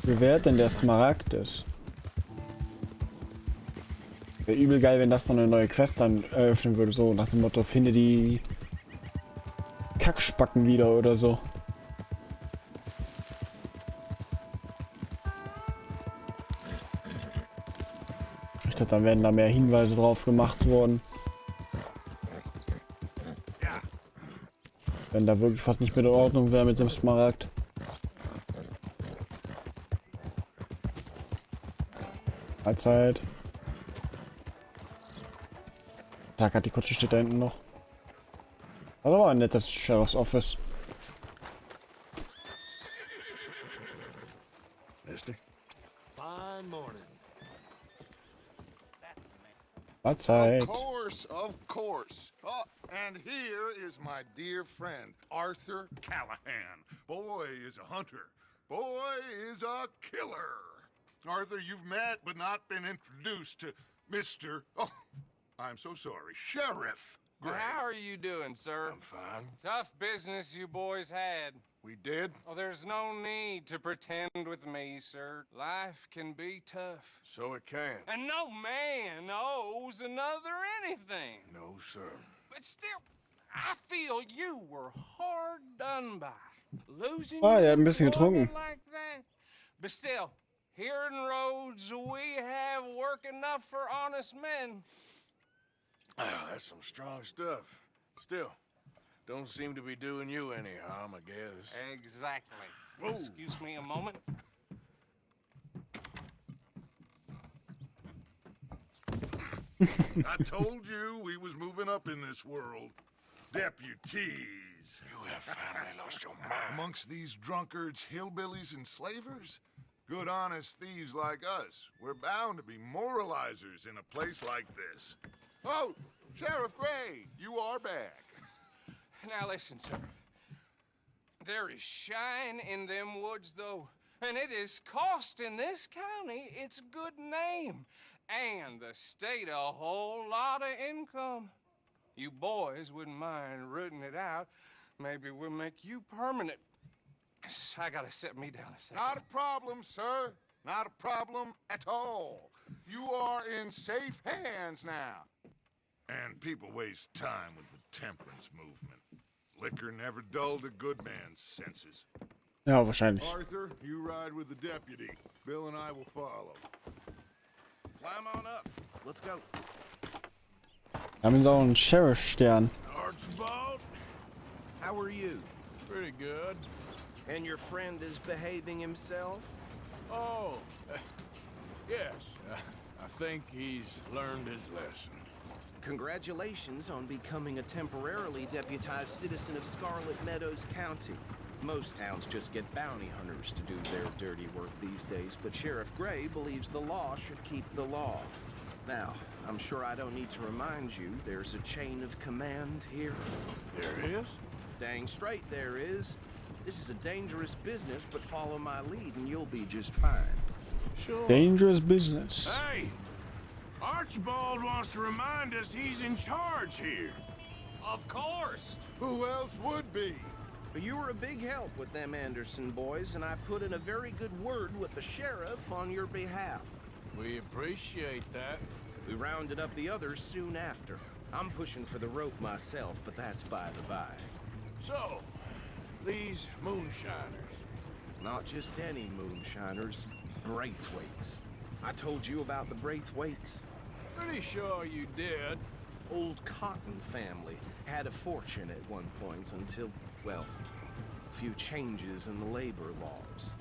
wert denn der Smaragd ist. Wäre übel geil, wenn das noch eine neue Quest dann eröffnen würde. So nach dem Motto, finde die Kackspacken wieder oder so. Ich dachte, dann werden da mehr Hinweise drauf gemacht worden. Wenn da wirklich was nicht mit der Ordnung wäre mit dem Smaragd. Mahlzeit. Tag hat die Kutsche steht da hinten noch. Das war ein nettes Sheriff's Office. Mister? Fine morning. Mahlzeit. Of course, of course. Oh, and here is my dear friend, Arthur Callahan. Boy is a hunter. Boy is a killer. Arthur, you've met but not been introduced to Mr. Oh, I'm so sorry, Sheriff Gray. How are you doing, sir? I'm fine. Tough business you boys had. We did? Oh, there's no need to pretend with me, sir. Life can be tough. So it can. And no man owes another anything. No, sir. But still, I feel you were hard done by. Losing Ah, er hat ein bisschen your woman getrunken. like that. But still, here in Rhodes, we have work enough for honest men. Ah, that's some strong stuff. Still, don't seem to be doing you any harm, I guess. Exactly. Whoa. Excuse me a moment. I told you we was moving up in this world. Deputies. You have finally lost your mind. Amongst these drunkards, hillbillies, and slavers? Good honest thieves like us. We're bound to be moralizers in a place like this. Oh, Sheriff Gray, you are back. Now listen, sir. There is shine in them woods, though, and it is costing this county its good name, and the state a whole lot of income. You boys wouldn't mind rooting it out. Maybe we'll make you permanent. I gotta sit me down a second. Not a problem, sir. Not a problem at all. You are in safe hands now. And people waste time with the temperance movement. Liquor never dulled a good man's senses. Ja, wahrscheinlich. Arthur, you ride with the deputy. Bill and I will follow. Climb on up. Let's go. Wir haben jetzt auch einen Sheriff-Stern. Archibald? How are you? Pretty good. And your friend is behaving himself? Oh, yes. I think he's learned his lesson. Congratulations on becoming a temporarily deputized citizen of Scarlet Meadows County. Most towns just get bounty hunters to do their dirty work these days, but Sheriff Gray believes the law should keep the law. Now, I'm sure I don't need to remind you there's a chain of command here. There is? Dang straight there is. This is a dangerous business, but follow my lead and you'll be just fine. Sure. Dangerous business. Hey! Archibald wants to remind us he's in charge here. Of course. Who else would be? But you were a big help with them Anderson boys, and I put in a very good word with the sheriff on your behalf. We appreciate that. We rounded up the others soon after. I'm pushing for the rope myself, but that's by the by. So, these moonshiners. Not just any moonshiners, Braithwaites. I told you about the Braithwaites? Pretty sure you did. Old Cotton family had a fortune at one point until, well, a few changes in the labor laws.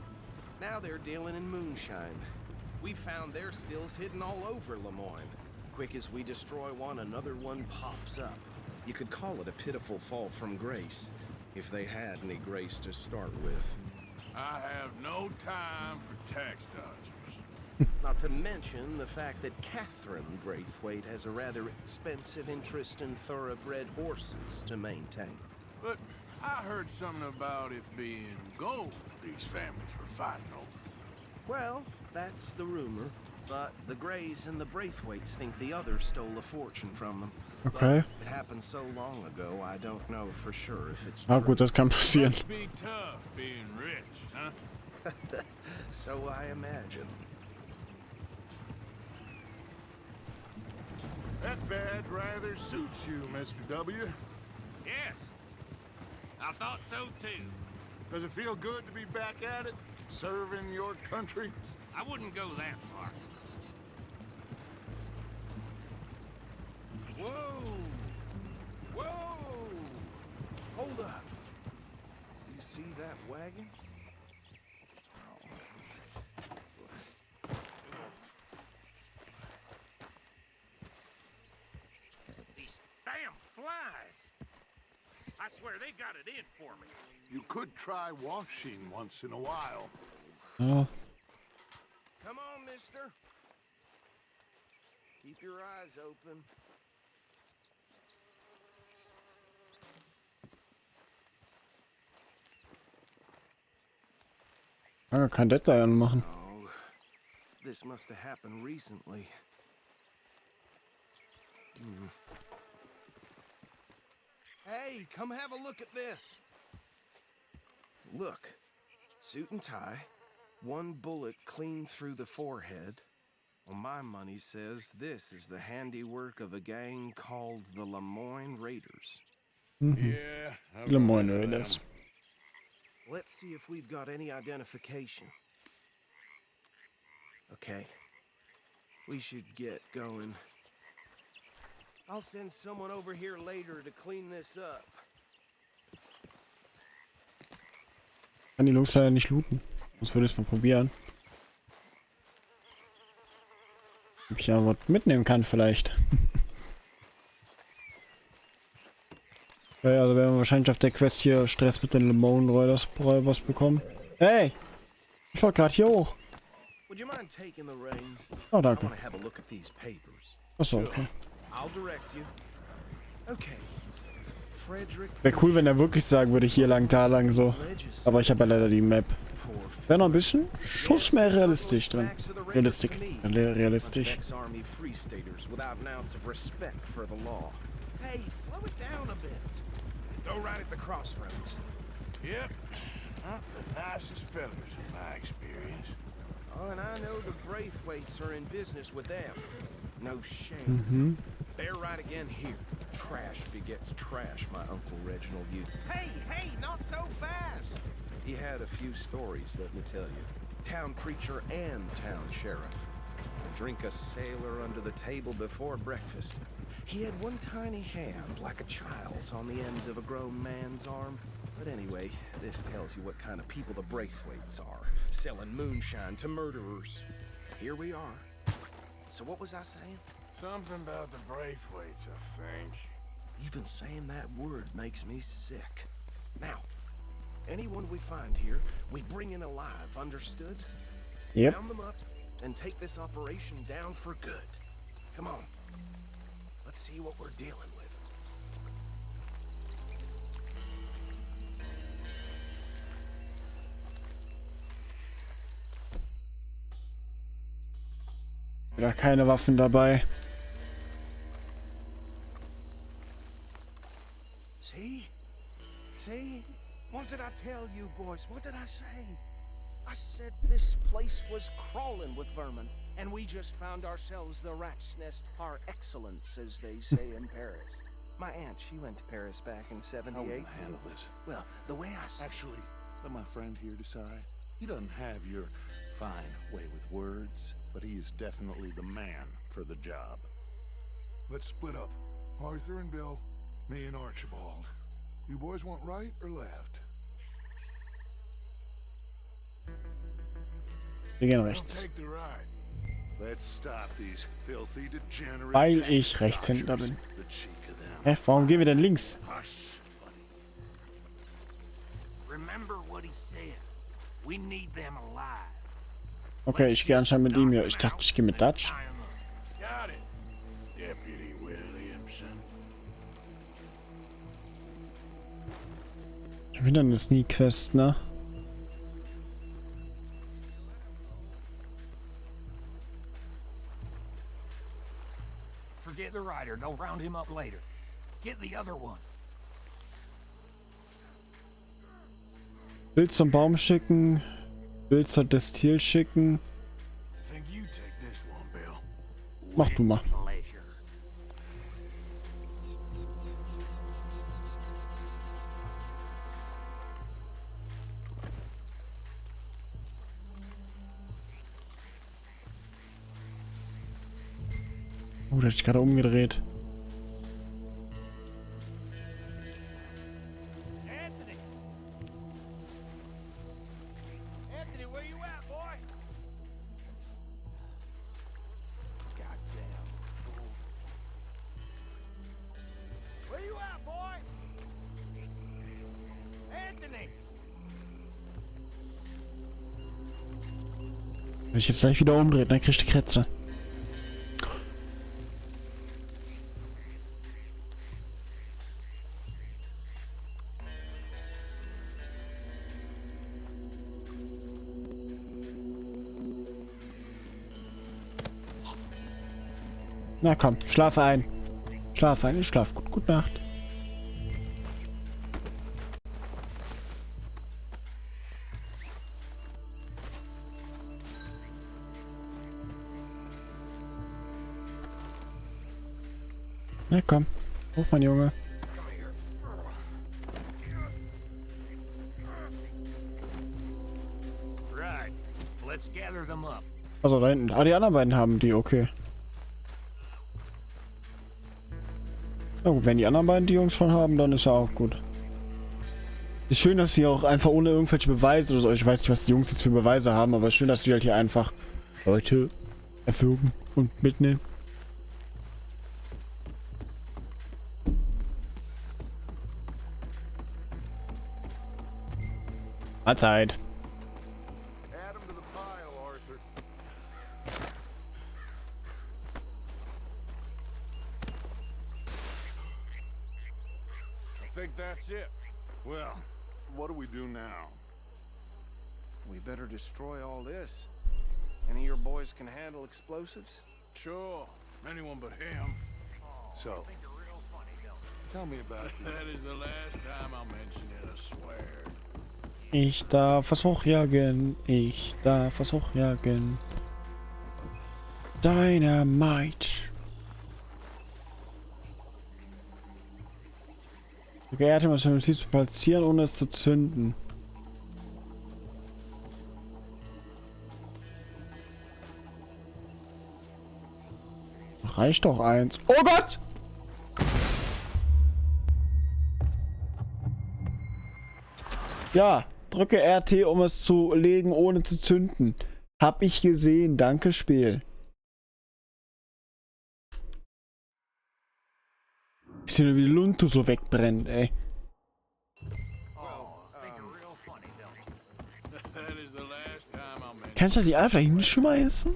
Now they're dealing in moonshine. We found their stills hidden all over Lemoyne. Quick as we destroy one, another one pops up. You could call it a pitiful fall from grace, if they had any grace to start with. I have no time for tax dodgers. Not to mention the fact that Catherine Braithwaite has a rather expensive interest in thoroughbred horses to maintain. But I heard something about it being gold these families were fighting over. Well, that's the rumor. But the Grays and the Braithwaites think the others stole a fortune from them. Okay. But it happened so long ago, I don't know for sure if it's Ah true. gut, das kann passieren. Must be tough being rich, huh? So I imagine. That badge rather suits you, Mr. W. Yes. I thought so too. Does it feel good to be back at it? Serving your country? I wouldn't go that far. Whoa! Whoa! Hold up. You see that wagon? These damn flies. I swear they got it in for me. You could try washing once in a while. Oh. Come on, mister. Keep your eyes open. Man kann das da ja machen. Oh, this must have happened recently. Hey, come have a look at this. Look, suit and tie, one bullet clean through the forehead. Well, my money says this is the handiwork of a gang called the Lemoyne Raiders. Yeah. Lemoyne Raiders. Let's see if we've got any identification. Okay. We should get going. I'll send someone over here later to clean this up. Kann die Jungs leider nicht looten. Das würde ich mal probieren. Ob ich ja was mitnehmen kann vielleicht. Ja, also werden wir wahrscheinlich auf der Quest hier Stress mit den Lemoyne Räubers bekommen. Hey! Ich wollte gerade hier hoch. Oh, danke. Achso, okay. Wäre cool, wenn er wirklich sagen würde, hier lang, da lang, so. Aber ich habe ja leider die Map. Wäre noch ein bisschen Schuss mehr realistisch drin. Realistisch. Hey, slow it down a bit. Go right at the crossroads. Yep. Not the nicest fellas in my experience. Oh, and I know the Braithwaites are in business with them. No shame. Bear right again here. Trash begets trash, my Uncle Reginald. You. Hey, not so fast! He had a few stories, let me tell you. Town preacher and town sheriff. Drink a sailor under the table before breakfast. He had one tiny hand, like a child's, on the end of a grown man's arm. But anyway, this tells you what kind of people the Braithwaites are. Selling moonshine to murderers. Here we are. So what was I saying? Something about the Braithwaites, I think. Even saying that word makes me sick. Now, anyone we find here, we bring in alive, understood? Yep. Round them up and take this operation down for good. Come on. Let's see what we're dealing with. Wieder keine Waffen dabei. See? See? What did I tell you, boys? What did I say? I said this place was crawling with vermin, and we just found ourselves the rat's nest par excellence, as they say in Paris. My aunt, she went to Paris back in '78. How will you handle this? Well, the way I... Actually, let my friend here decide. He doesn't have your fine way with words, but he is definitely the man for the job. Let's split up. Arthur and Bill, me and Archibald. You boys want right or left? Wir gehen rechts. Take the right. Let's stop these filthy degenerates. Weil ich Rechtshänder bin. Hä, warum gehen wir denn links? Remember what he said. We need them alive. Okay, ich gehe anscheinend mit ihm hier. Ich dachte, ich gehe mit Dutch. Got it. Deputy Williamson. Wieder eine Sneak-Quest, ne? Forget the rider. Don't round him up later. Get the other one. Bild zum Baum schicken. Bild zur Destil schicken. Think you take this one, Bill. Mach du mal. Oh, der hat sich gerade umgedreht. Anthony! Anthony, where you at, boy? Goddamn fool. Where you at, boy? Anthony! Wenn sich jetzt gleich wieder umdreht, dann kriegst du Krätze. Na komm, schlafe ein. Schlafe ein, ich schlaf gut. Gute Nacht. Na komm, hoch mein Junge. Right. Let's gather them up. Also da hinten. Ah, die anderen beiden haben die, okay. Na gut, wenn die anderen beiden die Jungs schon haben, dann ist ja auch gut. Ist schön, dass wir auch einfach ohne irgendwelche Beweise oder so, ich weiß nicht, was die Jungs jetzt für Beweise haben, aber schön, dass wir halt hier einfach Leute erwürgen und mitnehmen. Mahlzeit. Add 'em to the pile, Arthur. I think that's it. Well, what do we do now? We better destroy all this. Any of your boys can handle explosives? Sure. Anyone but him. So, tell me about it. That is the last time I'll mention it, I swear. Ich darf was hochjagen. Ich darf was hochjagen. Dynamite. Geehrte, was für Notiz zu platzieren, ohne es zu zünden. Reicht doch eins. Oh Gott! Ja, drücke RT, um es zu legen, ohne zu zünden. Hab ich gesehen. Danke, Spiel. Ich sehe nur, wie die Lunte so wegbrennt, ey. Kann ich da die einfach hinschmeißen?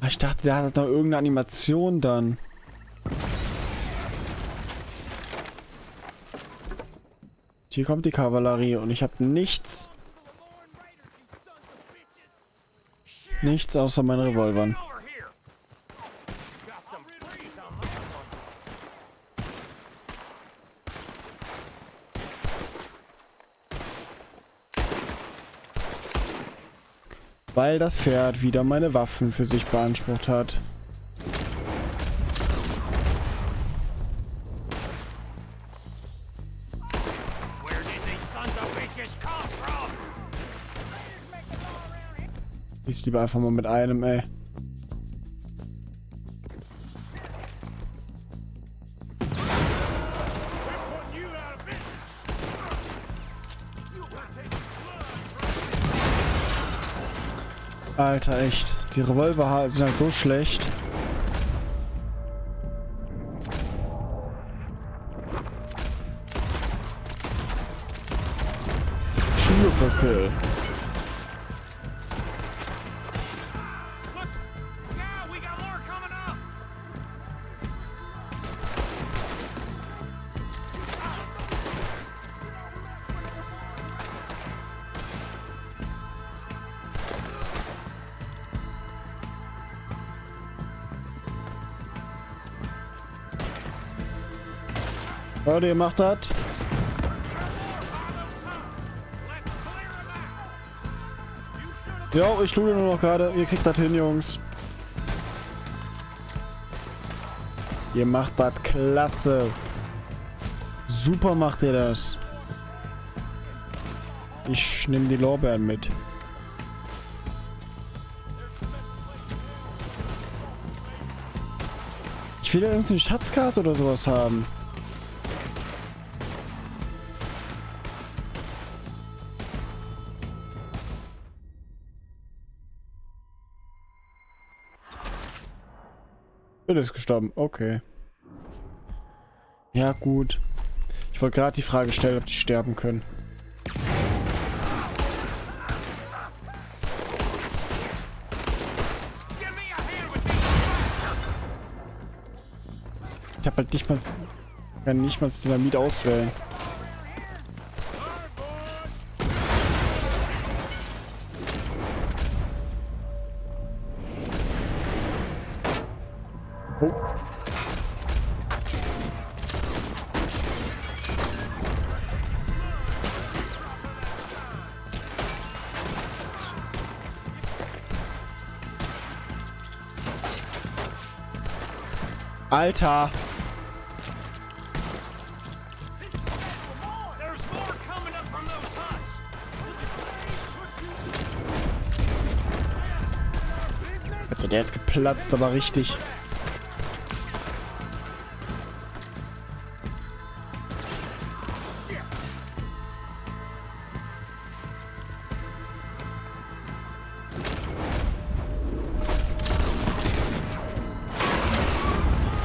Ich dachte, der hat noch irgendeine Animation dann. Hier kommt die Kavallerie und ich habe nichts. Nichts außer meinen Revolvern. Weil das Pferd wieder meine Waffen für sich beansprucht hat. Ich lieber einfach mal mit einem, ey. Alter, echt. Die Revolver sind halt so schlecht. Türböckel. Leute, ihr macht das. Jo, ich tue nur noch gerade. Ihr kriegt das hin, Jungs. Ihr macht das klasse. Super macht ihr das. Ich nehme die Lorbeeren mit. Ich will ja irgendeine Schatzkarte oder sowas haben. Ist gestorben. Okay. Ja, gut. Ich wollte gerade die Frage stellen, ob die sterben können. Ich habe halt nicht mal... kann nicht mal das Dynamit auswählen. Oh. Alter! Alter, der ist geplatzt, aber richtig.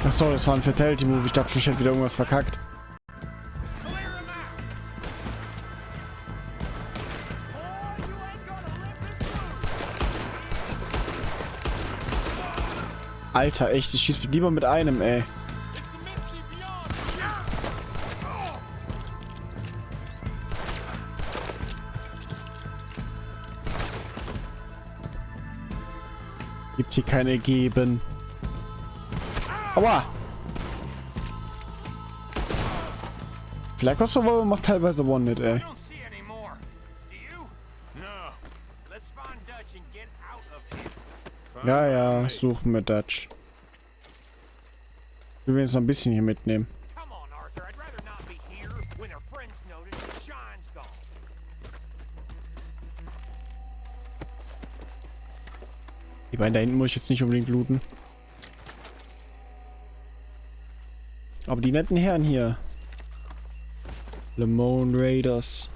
Achso, das war ein Fatality-Move. Ich dachte schon, ich hätte wieder irgendwas verkackt. Alter, echt. Ich schieße lieber mit einem, ey. Gibt hier keine geben. Aua! Flacker Survival macht teilweise One-Hit, ey. Ja, ja, suchen wir Dutch. Ich will jetzt noch ein bisschen hier mitnehmen. Die beiden da hinten muss ich jetzt nicht unbedingt looten. Aber die netten Herren hier. Lemon Raiders.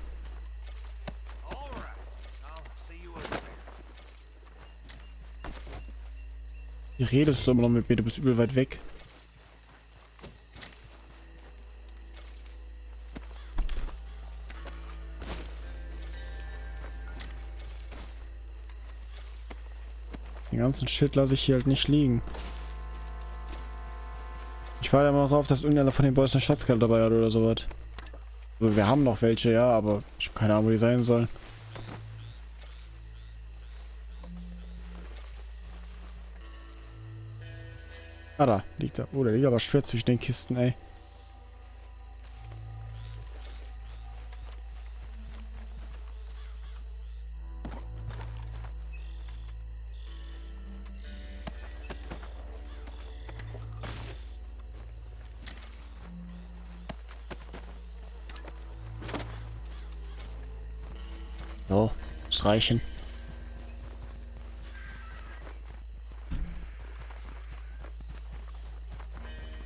Wie redest du immer noch mit mir? Du bist übel weit weg. Den ganzen Shit lasse ich hier halt nicht liegen. Ich warte immer noch drauf, dass irgendeiner von den Boys eine Schatzkarte dabei hat oder sowas. Also wir haben noch welche, ja, aber ich habe keine Ahnung, wo die sein sollen. Ah, da liegt er. Oh, der liegt aber schwer zwischen den Kisten, ey. So, muss reichen.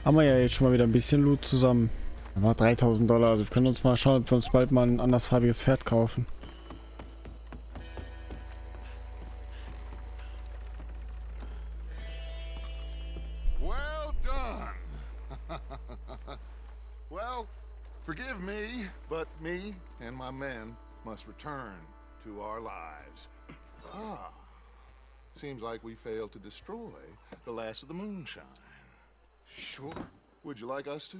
Haben wir ja jetzt schon mal wieder ein bisschen Loot zusammen. Aber $3000. Also wir können uns mal schauen, ob wir uns bald mal ein andersfarbiges Pferd kaufen. Well done. Well, forgive me, but me and my men must return to our lives. Ah, seems like we failed to destroy the last of the moonshine. Sure. Would you like us to?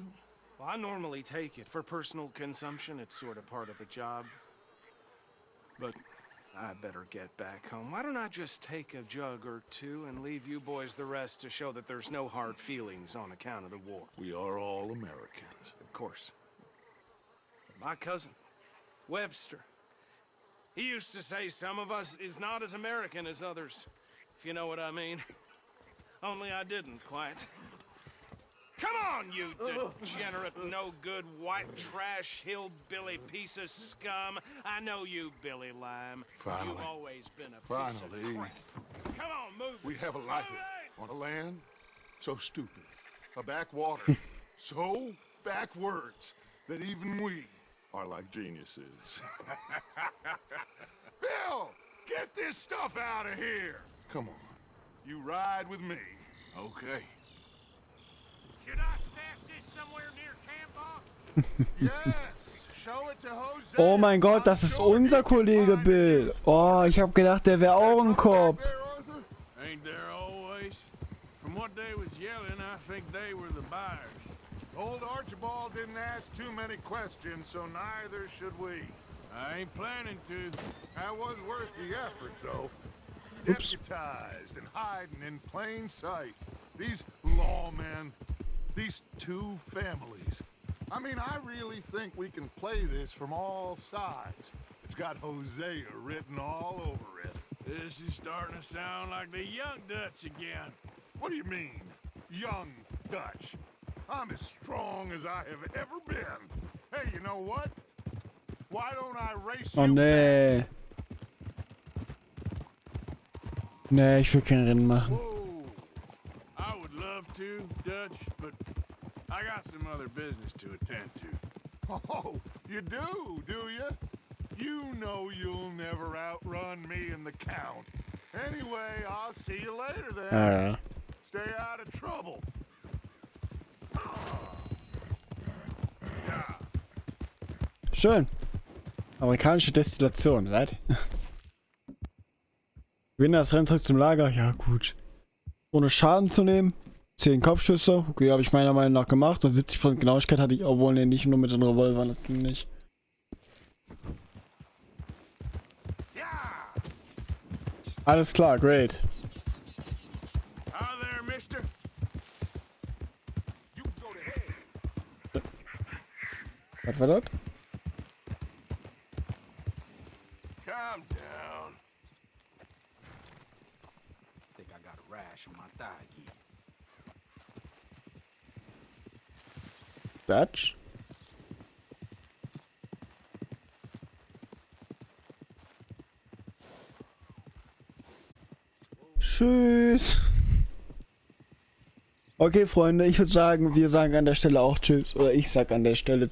Well, I normally take it for personal consumption. It's sort of part of the job. But I better get back home. Why don't I just take a jug or two and leave you boys the rest to show that there's no hard feelings on account of the war? We are all Americans. Of course. My cousin, Webster, he used to say some of us is not as American as others, if you know what I mean. Only I didn't quite. Come on, you degenerate, no-good, white trash, hillbilly piece of scum. I know you, Billy Lime. Finally. You've always been a piece of crap. Come on, move it. We have a life on a land so stupid, a backwater so backwards that even we are like geniuses. Bill, get this stuff out of here. Come on, you ride with me. Okay. Should I stash this somewhere near camp, boss? Yes, show it to Jose. Oh mein Gott, das ist unser Kollege Bill. Oh, ich hab gedacht, der wäre auch ein Cop. Ain't there always? From what they was yelling, I think they were the buyers. Old Archibald didn't ask too many questions, so neither should we. I ain't planning to. That was worth the effort, though. Oops. Deputized and hiding in plain sight. These lawmen, these two families. I mean, I really think we can play this from all sides. It's got Hosea written all over it. This is starting to sound like the young Dutch again. What do you mean, young Dutch? I'm as strong as I have ever been. Hey, you know what? Why don't I race Oh you nee. Nee, ich will kein Rennen machen. Whoa. I would love to, Dutch, but I got some other business to attend to. Oh, you do you? You know you'll never outrun me and the Count. Anyway, I'll see you later then. Ja. Stay out of trouble. Schön. Amerikanische Destillation, was? Gewinne das Rennen zurück zum Lager? Ja, gut. Ohne Schaden zu nehmen. 10 Kopfschüsse. Okay, habe ich meiner Meinung nach gemacht. Und 70% Genauigkeit hatte ich, obwohl ne, nicht nur mit den Revolvern. Das ging nicht. Alles klar, great. Hi there, mister. Was war das? Calm down. Think I got a rash on my thigh again. Dutch? Tschüss. Okay, Freunde, ich würde sagen, wir sagen an der Stelle auch Tschüss. Oder ich sag an der Stelle